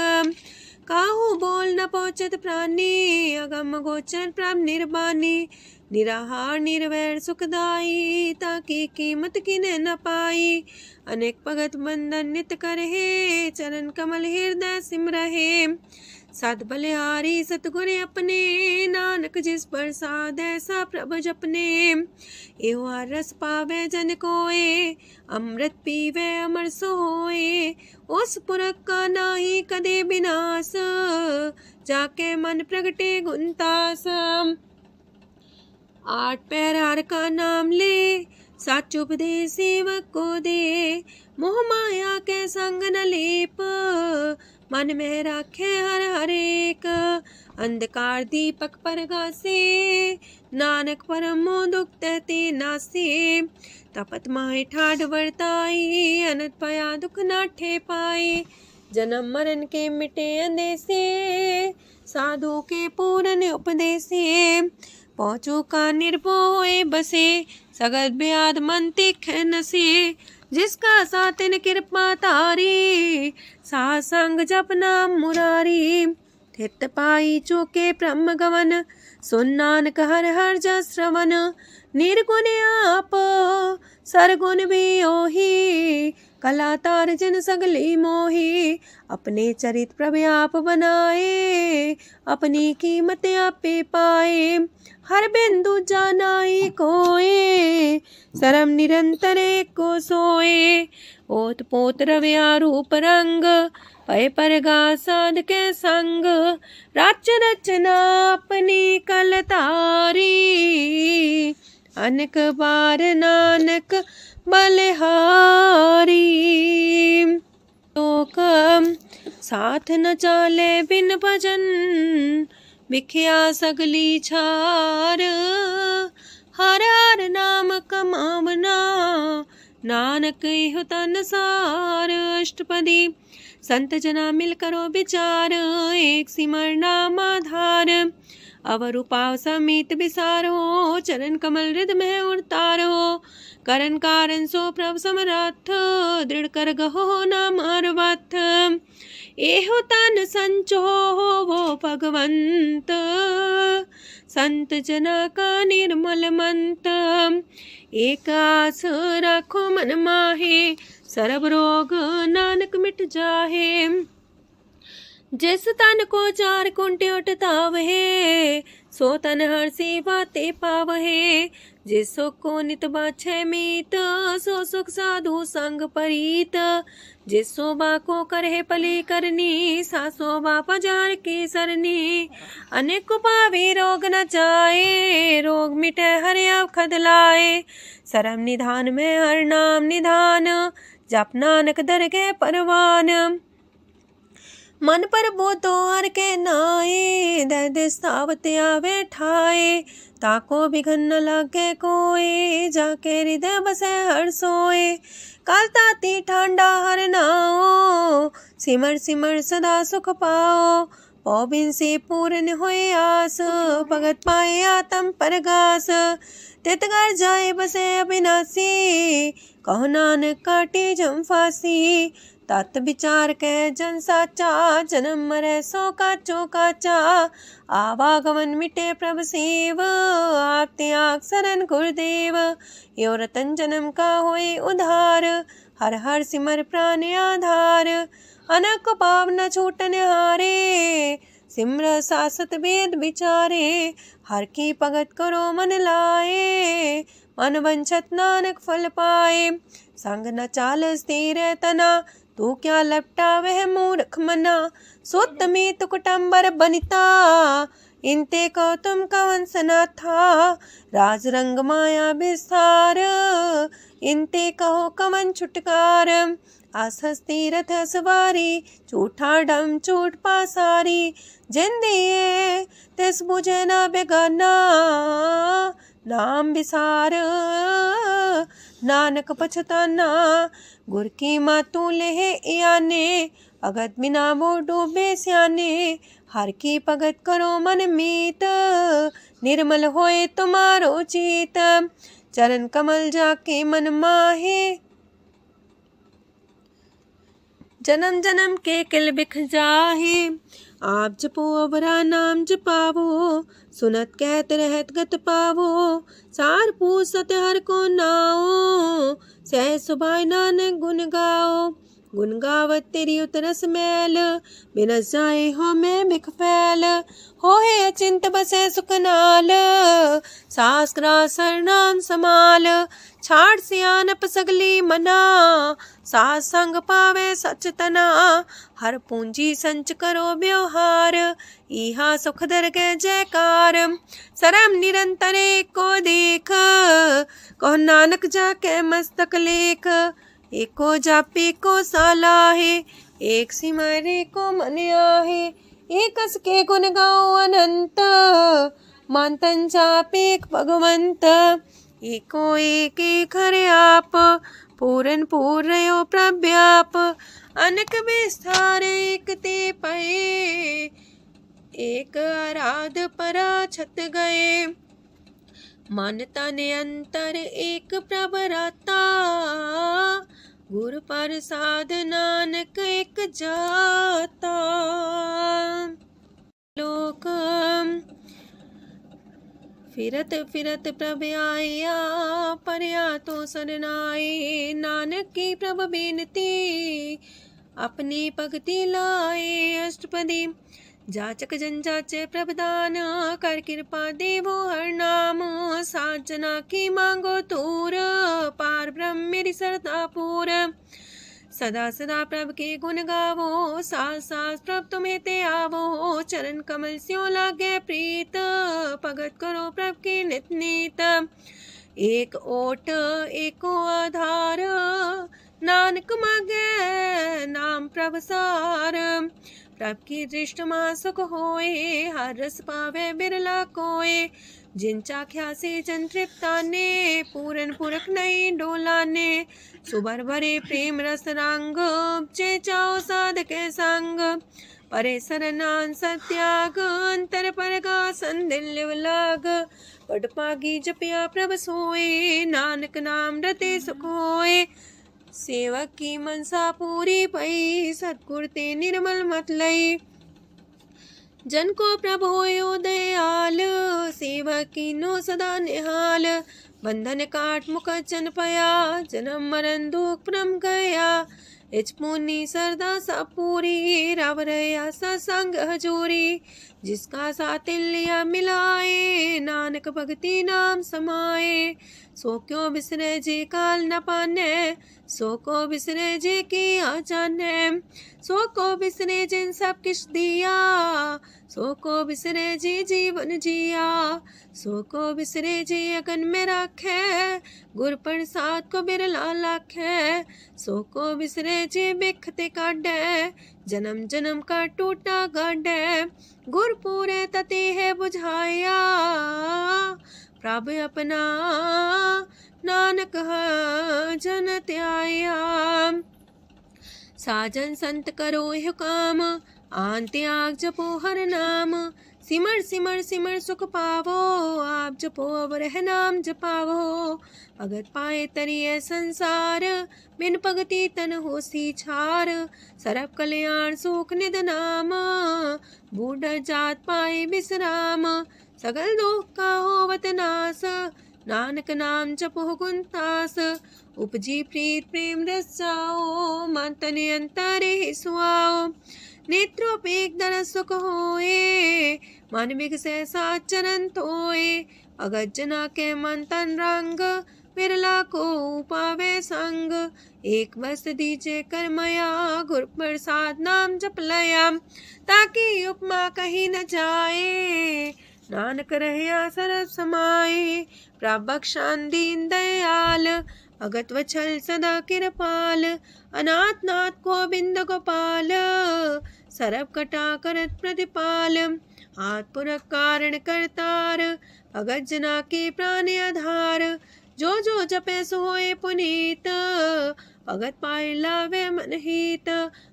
काहू बोल न पहुँचत प्राणी, अगम गोचर प्रभ निर्बानी। निराहार निर्वैर सुखदाई, ताकि कीमत किने न पाई। अनेक भगत बंधन नित करहे, चरण कमल हृदय सिमरहे। सत बलिहारी सतगुर अपने, नानक जिस प्रसाद ऐसा प्रभु जपने। एहो हर रस पावे जन कोय, अमृत पीवे अमर सोए। उस पुरख का नाही कदे विनाश, जाके मन प्रगटे गुणतास। 8 पैर हर का नाम ले, सच उपदेश सेवक को दे। मोह माया के संग न लेप, मन में राखे हर हरेक। अंधकार दीपक परगासे, नानक परम मोह दुख तहते नासे। तपत माहे ठाड वर्ताई, अनंत पया दुख नाठे पाए। जन्म मरण के मिटे अंदेसे, साधु के पूरन उपदेसे। पहुँचो का निर्भय बसे, सगत ब्याद मन तीखे नसे। जिसका सातिन कृपा तारी, साध संग जप नाम मुरारी। थित पाई चूके ब्रह्म गवन, सुन नानक हर हर जस श्रवण। निर्गुण आप सरगुण भी ओही, कला तार जिन सगली मोही। अपने चरित प्रभु आप बनाए, अपनी कीमत आपे पाए। हर बिंदु जानाई कोए, सरम निरंतर को सोए। ओत पोत रव्या रूप रंग, पय परगा साध के संग। राच रचना अपनी कलतारी, अनक बार नानक बलिहारी। लोक साथ न चाले बिन भजन, बिख्या सगली छार। हर हर नाम कमावना, नानक इहो तन सार। अष्टपदी संत जना मिल करो विचार, एक सिमर नाम आधार। अवर उपाव समीत विसारो, चरण कमल हृद में उतारो। करन कारण सो प्रभ समरथ, दृढ़ कर गहो नाम अर्वथ। एहो तन संचो वो भगवंत, संत जना का निर्मल मंत। एक आस राखो मन माहे, सरब रोग नानक मिट जाहे। जिस तन को 4 कुंटे उठतावहे, सो तन हर सेवा ते पावहे। जिस सुख को नित बाछे मीत, सो सुख साधु संग परीत। जिस शोभा को करहे पली करनी, सा शोभा पजार की सरनी। अनेक पावे रोग न जाए, रोग मिटे हर अवखद लाए। सरम निधान में हर नाम निधान, जप नानक दरगह परवान। मन पर बोधो हर के नाए, दर्द सावत आवे ठाए। ताको बिघन न लागे कोई, जाके हृदय बसे हर सोए। काल ताती ठांडा हर नाओ, सिमर सिमर सदा सुख पाओ। पौबिन से पूर्ण होए आस, भगत पाए आत्म परगास। तित घर जाए बसे अविनाशी, कहो नानक काटे जम फांसी। तत् विचार के जन साचा, जन्म मरे सो काचो काचा। आवागमन मिटे प्रभ सेव, आप त्याग शरण गुरुदेव। यो रतन जन्म का होए उधार, हर हर सिमर प्राण आधार। अनक पाव न छूटन हारे, सिमर सासत वेद विचारे। हर की भगत करो मन लाए, मन वंछत नानक फल पाए। संग न चाल स्थिर तना, तू क्या लपटा वह मूर्ख मना। सुत में तु कुटुम्बर बनिता, इनते को तुम कवन सना था। राज रंग माया विस्तार, इनते कहो कवन छुटकार। आस हस्ती रथ सवारी, झूठा डम झूठ पासारी। जिन दिए तिस बुझे न बेगाना, नाम विसार नानक पछताना। गुर की मातू लेह याने, अगत बिना वो डूबे स्याने। हर की भगत करो मन मीत, निर्मल होए तुम्हारो चीत। चरण कमल जाके मन माहे, जन्म जन्म के किल बिख जाहे। आप जपो अवरा नाम जपावो, सुनत कहत रहत गत पावो। सार पूछ सत हर को नाओ, सह सुभाय नानक गुन गाओ। गुन गावत तेरी उतरस मैल, बिनस जाए हो मैं बिख फैल। हो है अचिंत बसे सुखनाल, शास्त्रा सरनाम समाल। छाड़ सियानप सगली मना, साथ संग पावे सच तना। हर पूंजी संच करो व्यवहार, इहा सुख दर के जयकार। सरम निरंतर को देख, कहो नानक जाके मस्तक लेख। एको जापे को सालाहे, एक सिमरे को मन आहे। एक अस के गुण गाओ अनंत, मानतन जापे भगवंत। एको एक एक हरे आप, पूरन पूर्णयो प्रव्याप। अनक विस्तार एक ते पए, एक आराध परा छत गए। मन तन अंतर एक प्रभ राता, गुर प्रसाद नानक एक जाता। लोक फिरत फिरत प्रभ आया, परया तो सरनाए। नानक की प्रभ बेनती, अपनी भगति लाए। अष्टपदी जाचक जन जाचे प्रभदान, कर कृपा देवो हर नाम। सात जना की मांगो तूर, पार ब्रह्म मेरी सरदा पूर। सदा सदा प्रभ के गुण गावो, सास सास प्रभ तुम्हें ते आवो। चरण कमल स्यों लागे प्रीत, भगत करो प्रभ के नित नीत। एक ओट एको आधार, नानक मांगे नाम प्रभ सार। प्रभ की दृष्ट मां सुख होए, हर रस पावे बिरला कोय। जिन चाख्या से जन तृप्ताने, पूरन पुरख नहीं डोलाने। सुबर भरे प्रेम रस रंग, जे चाओ साधके संग। परे सरनान सत्याग, अंतर परगा संदिल लाग। पट पागी जपिया प्रभ सोए, नानक नाम रते सुख होए। सेवक की मनसा पूरी पई, सतगुर ते निर्मल मत लई। जन को प्रभु होयो दयाल, सेवक की नो सदा निहाल। बंधन काट मुकचन पया, जन्म मरण दुख परम गया। इच पुनी सरदा सा पूरी, रव रया सत्संग हजूरी। जिसका सातिल्य मिलाए, नानक भगति नाम समाए। सो क्यों बिसरे जे काल न पाने, सो को बिसरे जे की जाने, सो को बिसरे जिन सब किश दिया, सो को बिसरे जी जीवन जिया, सो को बिसरे जी अगन में रखे, गुर प्रसाद को बिरला लाखे, सो को बिसरे जी बिखते काटे, जन्म जन्म का टूटा गाडे, गुर पूरे तति है बुझाया, प्रभु अपना नानक जन त्याया। साजन संत करो यह काम, आन त्याग जपो हर नाम, सिमर सिमर सिमर सुख पावो, आप जपो अब रह नाम जपावो, भगत पाए तरिए संसार, बिन भगति तन होसी छार, सरब कल्याण सुख निध नाम, बूढ़ जात पाए विश्राम, सगल दुख का होवत नाश, नानक नाम जपो गुणतास, उपजी प्रीत प्रेम रस जाओ, मन तन अंतरे ही सुआओ, नेत्रोपेक दरस सुख होए, मन बिगसे सात चरण तोए, अगत जना के मन तन रंग, बिरला को पावे संग, एक बस दीजे कर मया, गुर प्रसाद नाम जप लया, ताकि उपमा कहीं न जाए, नानक रहे सरब समाए, प्रभक्षान दीन दयाल, अगत वछल सदा कृपाल, अनाथ नाथ गोविंद गोपाल, सरब कटा करत प्रतिपाल, हाथ पुरख कारण करतार, अगत जना के प्राण आधार, जो जो जपे सो होए पुनीत, भगत पाए लावे मन हित,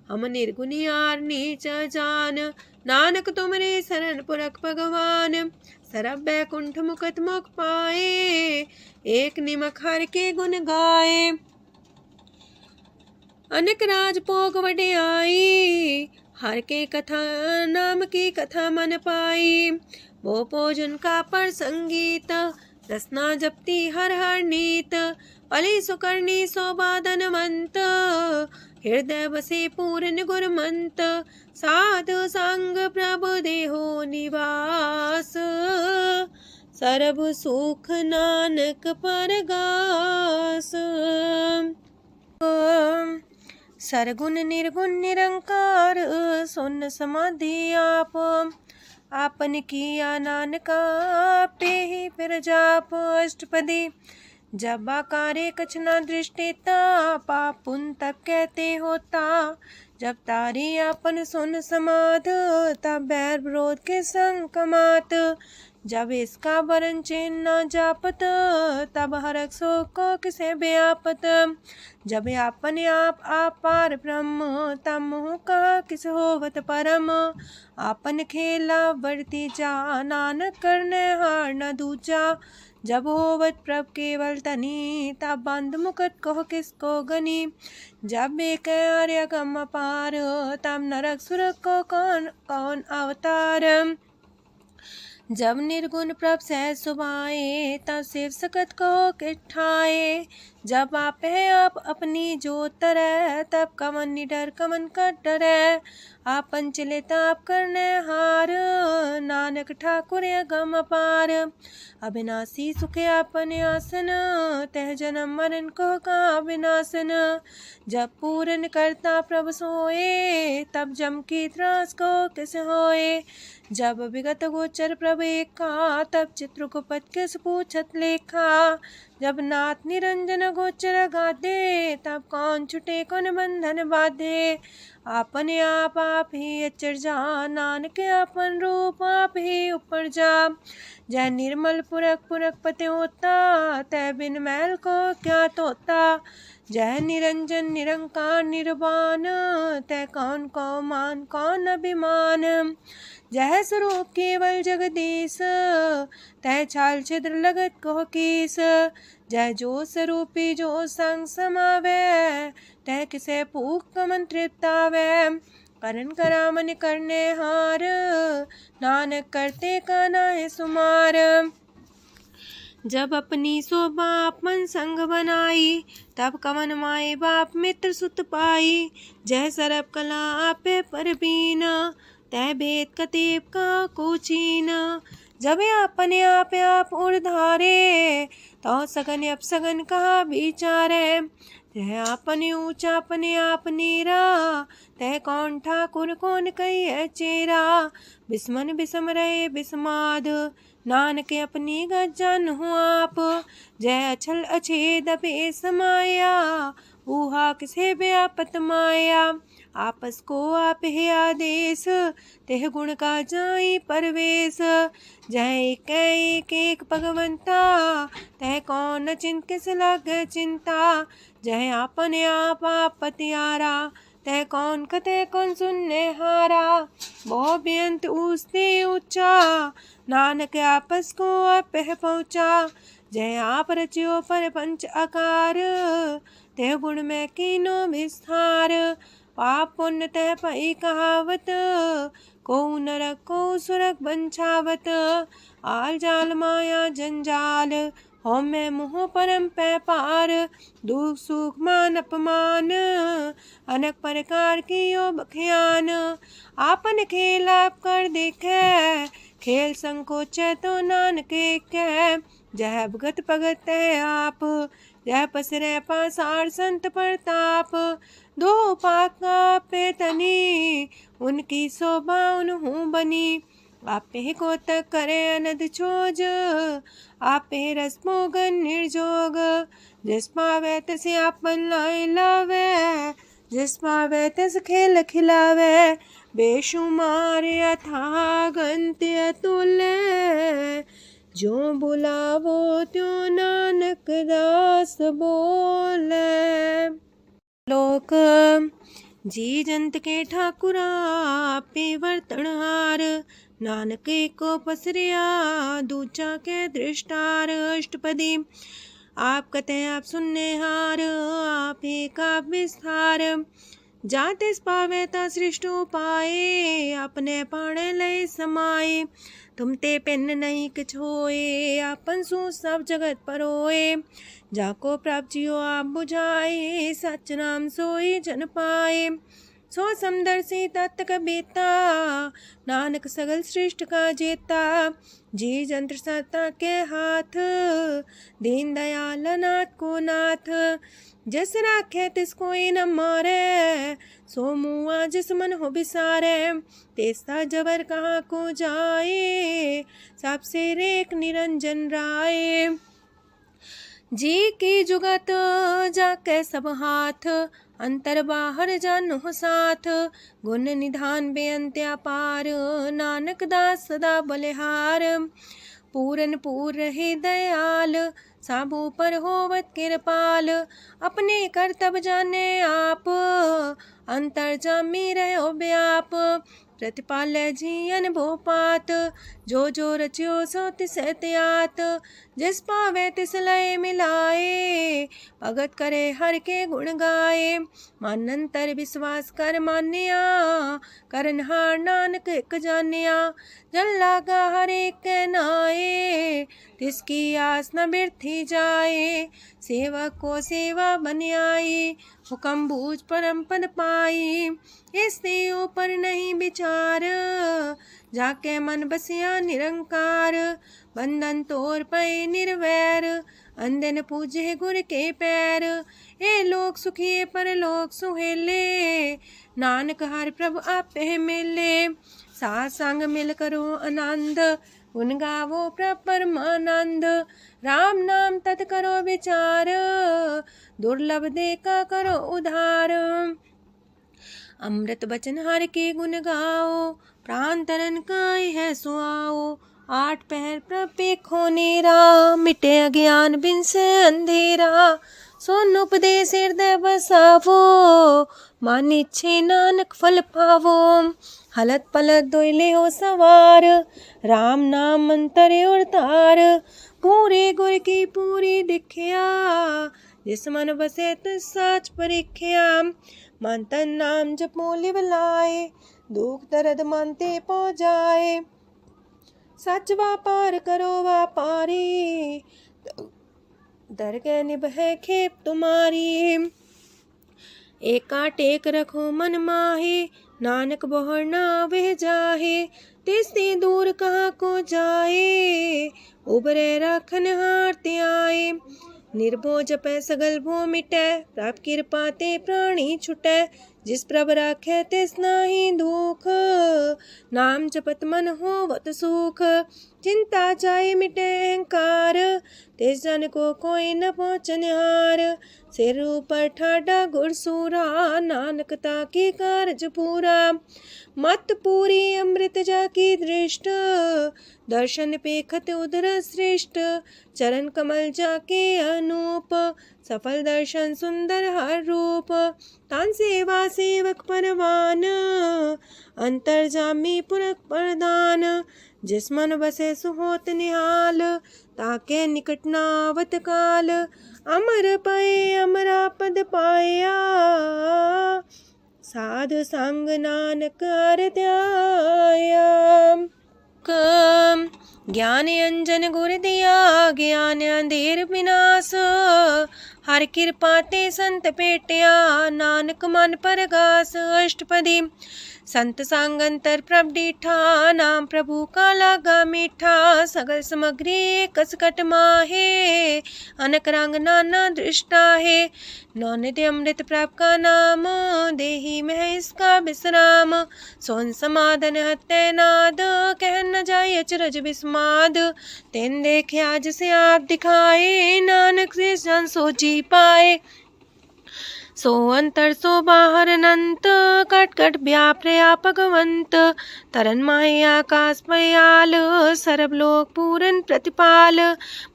हम निर्गुनियार नीच जान, नानक तुमरे शरण पुरख भगवान, सरब बैकुंठ मुकत मुख पाए, एक निमक हर के गुण गाए, अनेक राज भोग वड्याई, हर के कथा नाम की कथा मन पाई, वो भोजन का पर संगीत, रसना जपती हर हर नीत, पली सुकर्णी सोबादन मंत, हृदय बसे पूर्ण गुरमंत, साधु संग प्रभु देहो निवास, सरब सुख नानक परगास। सरगुण निर्गुण निरंकार, सुन समाधि आप, आपन किया नानका पे ही फिर जाप, अष्टपदी जब आकारे कछ न दृष्टिता, पाप पुन तब कहते होता, जब तारी आपन सुन समाध, तब बैर विरोध के संग कमात, जब इसका वरण चिन्ह न जापत, तब हरक शोक को किसे व्यापत, जब आपने आप पार ब्रह्म, तब मोह का किस होवत परम, आपन खेला बढ़ती जा, नानक करने हार न दूजा, जब होवत प्रभ केवल तनी, तब बंद मुकट कहो किसको गनी, जब एक आर्य गम पार, तब नरक सुरक को कौन कौन अवतार, जब निर्गुण प्रभ सहज सुभाए, तब शिव सकत को किठाए, जब आप है आप अपनी जो तरह, तब कमन निडर कमन का डरे, आपन चले ताप करने हार, नानक ठाकुर गम पार, अविनाशी सुखे आपने आसन, तह जन्म मरण को का विनाशन, जब पूरन करता प्रभु सोए, तब जम की त्रास को किस होए, जब विगत गोचर प्रभु एका, तब चित्रगुप्त किस पूछत लेखा, जब नाथ निरंजन गोचर गादे, तब कौन छुटे कौन बंधन बाधे, आपने आप ही अचर जा, नानक आपन रूप आप ही ऊपर जा, जय निर्मल पुरख पुरख पते होता, तय बिन मैल को क्या तोता, जय निरंजन निरंकार निर्वाण, तय कौन को मान कौन अभिमान, जय स्वरूप केवल जगदीश, तय छाल छिद्र लगत को कीस, जय जो स्वरूपी जो संग समावे, तय किसे भूख कमन तृप्तावे, करण करामन करने हार, नानक करते का नाहि सुमार, जब अपनी शोभा मन संग बनाई, तब कवन माए बाप मित्र सुत पाई, जय सरब कला आपे पर बीना, तय भेद कतीब का कोचीन, जब अपने आप उड़ धारे, तो सगन अपसगन कहा विचारे, जह आपने ऊंचा अपने आप नीरा, तह कौन ठाकुर कौन कहिए चेरा। बिस्मन बिसम रहे बिस्माद, नानक अपनी गजन हो आप। जय अछल अछेद पे समाया, ऊहा किसे व्यापत माया। आपस को आप है आदेश, तेह गुण का जाई परवेश। जय एक एक भगवंता, तह कौन चिंत किस लग चिंता। जय आपने आप पतियारा, तह कौन कते कौन सुनने हारा। बहु बेअंत ऊसते ऊंचा, नानक आपस को आप पहुँचा। जय आप रचियो पर पंच आकार, तह गुण में कीनो विस्तार। पाप पुण्य तह पई कहावत, को नरक को सुरक बंछावत। आल जाल माया जंजाल, हो मैं मुँह परम पै पार। दुख सुख मान अपमान, अनेक प्रकार की यो बखियान। आपन खेल आप कर देखे, खेल संकोच तो नानक कह। जह भगत भगत है आप, जह पसरे पासार संत प्रताप। दो पाका पे तनी, उनकी शोभा उन्हूं बनी। आपे को तक करे अनद छोज, आपे रस मोगन निर्जोग। जिस पावे तसे आपन लाई लावे, जिस पावे तस खेल खिलावे। बेशुमार अथागंत अतुल्य, जो बुलावो त्यों नानक दास बोले। लोक जी जंत के ठाकुरा, पे वर्तन हार। नानक को पसरिया, दूजा के दृष्टार। अष्टपदी आप कते आप सुनने हार, आप एक आप विस्तार। जातिस पावे ता सृष्ट पाए, अपने पाणे लय समाए। तुम ते पिन नहीं किछ होए, आपन सु सब जगत परोए। जाको प्राप्त जियो आप बुझाए, सच नाम सोई जन पाए। सो समदर्शी तत्त बेता, नानक सगल सृष्ट का जेता। जी जंत्र सत्ता के हाथ, दीन दयाल नाथ को नाथ। जिस राखे तिस कोई न मारे, सो मुआ जिस मन हो बिसारे। तेस्ता जबर कहाँ को जाए, सबसे रेख निरंजन राय। जी की जुगत जाके सब हाथ, अंतर बाहर जानो साथ। गुण निधान बेअंत अपार, नानक दास सदा बलिहार। पूरन पूर रहे दयाल, साबू पर होवत कृपाल। अपने करतब जाने आप, अंतर जामी रहो व्याप। प्रतिपाल्य जियन भोपात, जो जो रचियो सो तिस त्यात। जिस पावे तिस लय मिलाए, भगत करे हर के गुण गाए। मानंतर विश्वास कर मान्या, करनहार नानक एक जान्या। जन लागा हर एक के नाए, तिसकी आस न बिरथी जाए। सेवक को सेवा बन आई, हुक्म बूझ परम पद पाई। इससे ऊपर नहीं विचार, जाके मन बसिया निरंकार। बंधन तोड़ पे निर्वैर, अंधन पूजे गुर के पैर। ए लोक सुखिए पर लोक सुहेले, नानक हर प्रभु आपे मिले। साथ संग मिल करो आनंद, गुण गावो प्रभु परमानंद। राम नाम तत् करो विचार, दुर्लभ देखा करो उधार। अमृत बचन हर के गुण गाओ, प्राण तरन काय है सुआओ। आठ पहर प्रपे खोनेरा, मिटे अज्ञान बिन से अंधेरा। सोन उपदेश हृदय बसावो, मानिछे नानक फल पावो। हलत पलत दोयले हो सवार, राम नाम मंत्र और तार। पूरे गुर की पूरी दिखिया, जिस मन बसे तिस साच परिख्या। मन तन नाम जपो लिव लाए, दुख दर्द मानते पौ जाए। सच व्यापार करो व्यापारी, दरगह निभै खेप तुम्हारी। एका टेक रखो मन माहे, नानक बहुर ना वह जाहे। तिससे दूर कहाँ को जाए, उबरे राखन हार ते आए। निर्भो जपै सगल भो मिटै, प्रभ कृपा ते प्राणी छुटै। जिस प्रभ राखै तिस नाहि दुख, नाम जपत मन होवत सुख। चिंता जाय मिटे अहंकार, तिस जन को कोई न पहुँचनिहार। सिर ऊपर ठाडा गुरसूरा, नानक ताके कारज पूरा। मत पूरी अमृत जाकी दृष्ट, दर्शन पेखत उदर श्रेष्ठ। चरण कमल जाके अनूप, सफल दर्शन सुंदर हर रूप। तान सेवा सेवक परवान, अंतर जामी पुरख प्रदान। जिस मन बसे सुहोत निहाल, ताके निकट नावत काल। अमर पाए अमरा पद पाया, साध संग नानक हर ध्याया। ज्ञान अंजन गुर दिया, ज्ञान अंधेर विनाश। हर कृपा ते संत पेटिया, नानक मन परगास। अष्टपदी संत संग अंतर प्रभ डीठा, नाम प्रभु का लागा मीठा। सगल सामग्री कसकट माहे, अनक रंग नाना दृष्टा है। नौनिधि अमृत प्रभ का नाम, देही में इसका विश्राम। सोन समाधन हत्ते नाद, कह न जाय अचरज विस्माद। तेन देखे आज से आप दिखाए, नानक से जन सो जी पाए। सो अंतर सो बाहर अनंत, कट कट व्याप्रया भगवंत। तरन माहे आकाश पयाल, सरब लोक पूरन प्रतिपाल।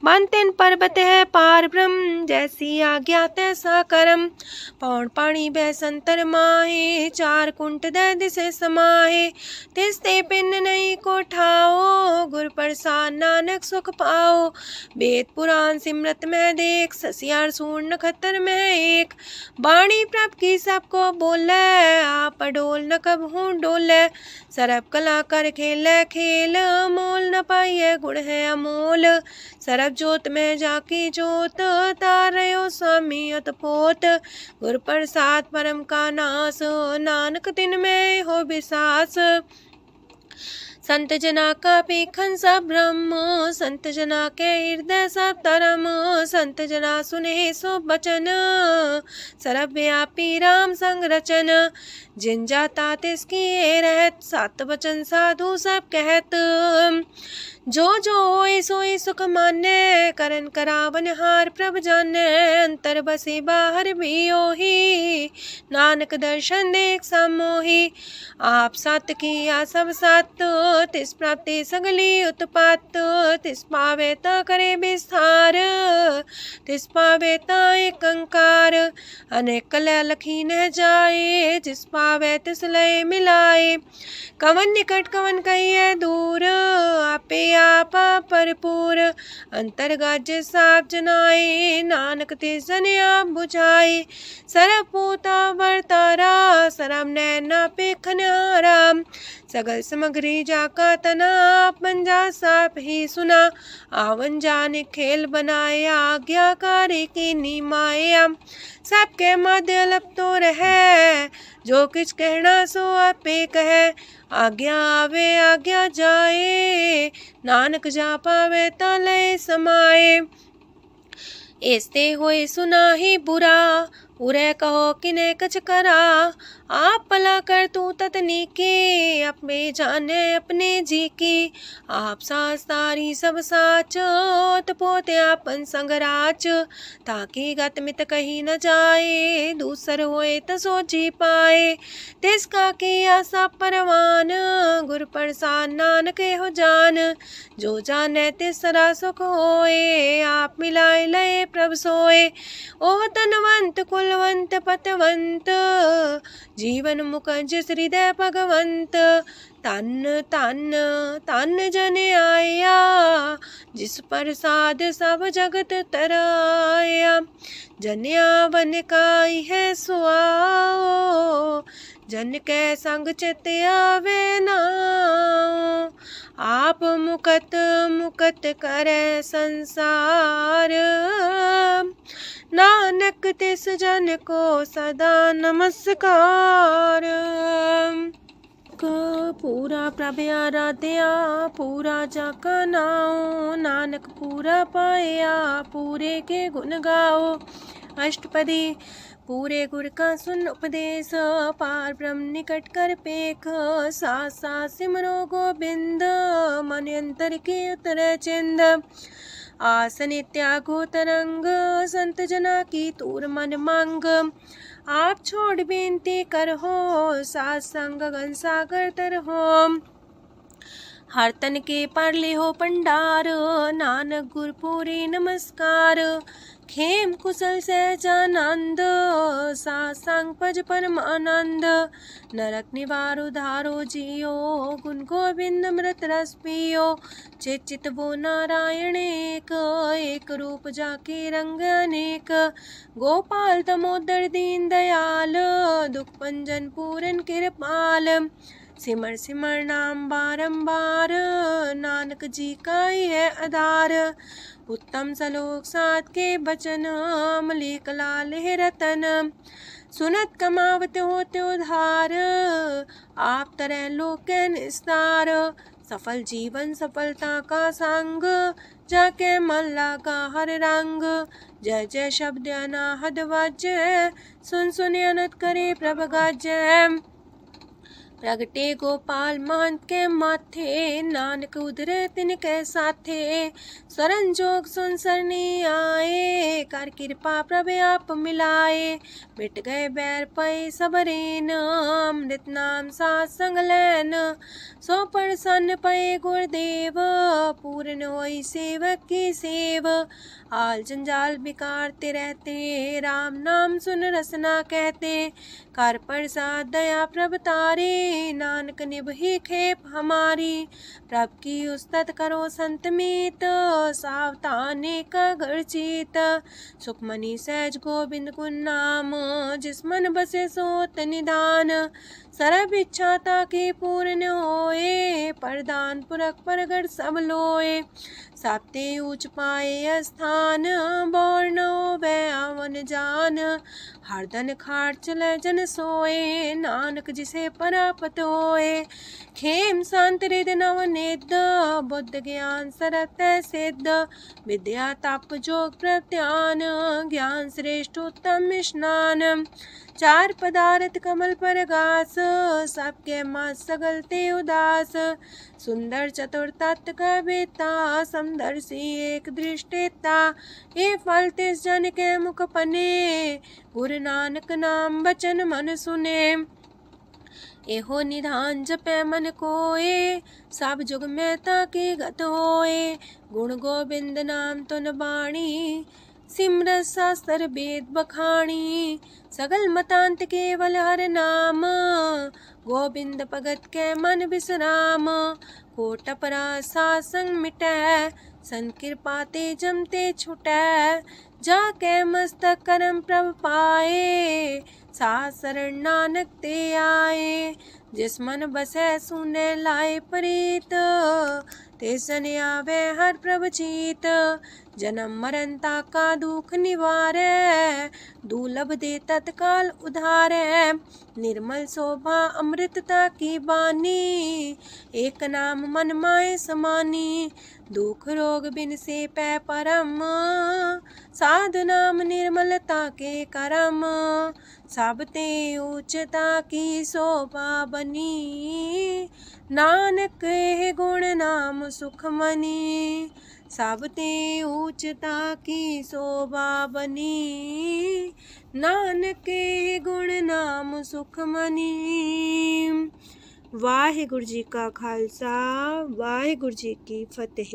बनतेन पर्वत है पार ब्रह्म, जैसी आज्ञा तैसा करम। पौन पाणी बह संतर माहे, चार कुंट दह दिसे समाहे। तिसते पिन नहीं को ठाओ, गुर प्रसाद नानक सुख पाओ। वेद पुराण सिमरत में देख, ससियार सूर नखत्तर में एक। वाणी प्रभ की सबको बोले, आप डोल न कबहू डोले। सरब कला कर खेले खेल, मोल न पाइए गुण है अमोल। सरब जोत में जाकी जोत, तारयो स्वामी अतपोत। गुर प्रसाद परम का नास, नानक तिन में हो विसास। संत जना का पेखन सब ब्रह्म, संत जना के हृदय सब धर्म। संत जना सुने सो बचन, सरब व्यापी राम संग रचन। जिन जाता तिसकी रहत, सात वचन साधु सब कहत। जो जो होए सोए सुख माने, करन करावन हार प्रभ जाने। अंतर बसे बाहर भी ओही, नानक दर्शन देख सब मोही। आप सत किया सब सत, तिस प्राप्ति सगली उत्पात। तिस पावे ता करे विस्तार, तिस पावे ता एक अंकार। अनेक कलय लखी न जाए, जिस पावे तिस लय मिलाए। कवन निकट कवन कहिए दूर, आपे आपा भरपूर। अंतर्गत साप जनाए, नानक तिस जन आप बुझाए। सरब पूता वर्तारा, सरब नैना पेखन हारा। सगल सामग्री जाका तना, पंजा साप ही सुना। आवन जाने खेल बनाया, आज्ञाकारी की निमाया। सबके मध्य अलप तो रहे, जो किछ कहना सो आपे कहे। आज्ञा आवे आज्ञा जाए, नानक जा पावे ता लय समाए। ऐसते होए सुना ही बुरा, उरे कहो किने कछ करा। आप भला कर तू ततनी के, अपने जाने अपने जी की। आप सास तारी सब साच, पोते आपन संग राच। ताकि गत मित कही न जाए, दूसर होए त सो जी पाए। तिसका किया सब परवान, गुर प्रसाद नानक हो जान। जो जाने तिस सदा सुख होए, आप मिलाए लय प्रभ सोए। ओह तनवंत कुलवंत पतवंत, जीवन मुकज हृदय भगवंत। तन तन तन जन आया, जिस प्रसाद सब जगत तराया। जन्या बन काई है सुआओ, जन के संग चित आवे नाओ। आप मुकत मुकत करे संसार, नानक तिस जन को सदा नमस्कार। दुख पूरा प्रभ आराध्या, पूरा जाका नाओ, नानक पूरा पाया, पूरे के गुण गाओ। अष्टपदी। पूरे गुर का सुन उपदेश, पार ब्रह्म निकट कर पेख, साथ साथ सिमरो गोबिंद, मन अंतर के उतर चिंद। आसन त्यागो तरंग, संत जना की तूर मन मांग, आप छोड़ बेनती कर हो, सात संग गगन सागर तर हो। हर तन के पर ले हो पंडार, नानक गुर पूरी नमस्कार। खेम कुशल सहजानंद, सासंग पज परमानंद। नरक निवार उधारो जियो, गुण गोविंद मृत रस पियो। चित वो नारायण एक, एक रूप जाके रंग अनेक। गोपाल तमोदर दीन दयाल, दुख पंजन पूरन कृपाल। सिमर सिमर नाम बारंबार, नानक जी का ही है आधार। उत्तम सलोक साध के बचन, मलिक लाल है रतन। सुनत कमावत होते उधार, आप तरह लोक निस्तार। सफल जीवन सफलता का संग, जाके मन लागा हर रंग। जय जय शब्द अनाहद वाजय, सुन सुन अनत करे प्रभ गाजय। प्रगटे गोपाल महंत के माथे, नानक उधरे तिनके साथे। स्वरन जोग सुन सरनी आए, कर कृपा प्रभ आप मिलाए। मिट गए बैर पै सबरेन, अमृत नाम साथ संग लैन। सो प्रसन्न पै गुरुदेव, पूर्ण होई सेवक की सेव। आल जंजाल बिकारते रहते, राम नाम सुन रसना कहते। कर प्रसाद दया प्रभ तारी, नानक निभही खेप हमारी। प्रभ की उस्तत करो संत मीत, सावधानी का घर चीत। सुखमनी सहज गोविंद गुण नाम, जिस मन बसे सोत निधान। सर्व इच्छा ताकि पूर्ण होए, प्रदान पुरख परगट सब लोए। साप्ते ऊंच पाए स्थान, बोर न होवे आवन जान। हरदन खाट चले जन सोए, नानक जिसे परापत होए। खेम शांत हृदय नवनिध, बुद्ध ज्ञान सरत सिद्ध। विद्या तप जोग प्रत्यान, ज्ञान श्रेष्ठ उत्तम स्नान। चार पदार्थ कमल पर घास, सबके मत सगलते उदास। सुंदर चतुर तत्व का बेता, समदर्शी एक दृष्टिता। ये फल तिस जन के मुख पने, गुरु नानक नाम बचन मन सुने। एहो निधान जपे मन कोए, सब जुग में ताकि गत होए। गुण गोविंद नाम तुन बाणी, सिमरत शास्त्र वेद बखाणी। सगल मतांत केवल हर नाम, गोविंद भगत के मन विश्राम। कोट अपराध सात संग मिटै, संत कृपा ते जमते छुटै। जाके मस्तक करम प्रभ पाए, साथ शरण नानक ते आए। जिस मन बसै सुने लाए प्रीत, तिस जन आवे हर प्रभ चीत। जन्म मरण का दुख निवारै, दुर्लभ दे तत्काल उधारै। निर्मल शोभा अमृतता की बानी, एक नाम मन माय समानी। दुख रोग बिन से पै परम, साधु नाम निर्मलता के करम। सब ते उच्चता की शोभा बनी, नानक है गुण नाम सुखमनी। सब ते उच्चता की शोभा बनी, नानक है गुण नाम सुखमनी। वाहिगुरु जी का खालसा, वाहिगुरु जी की फतेह।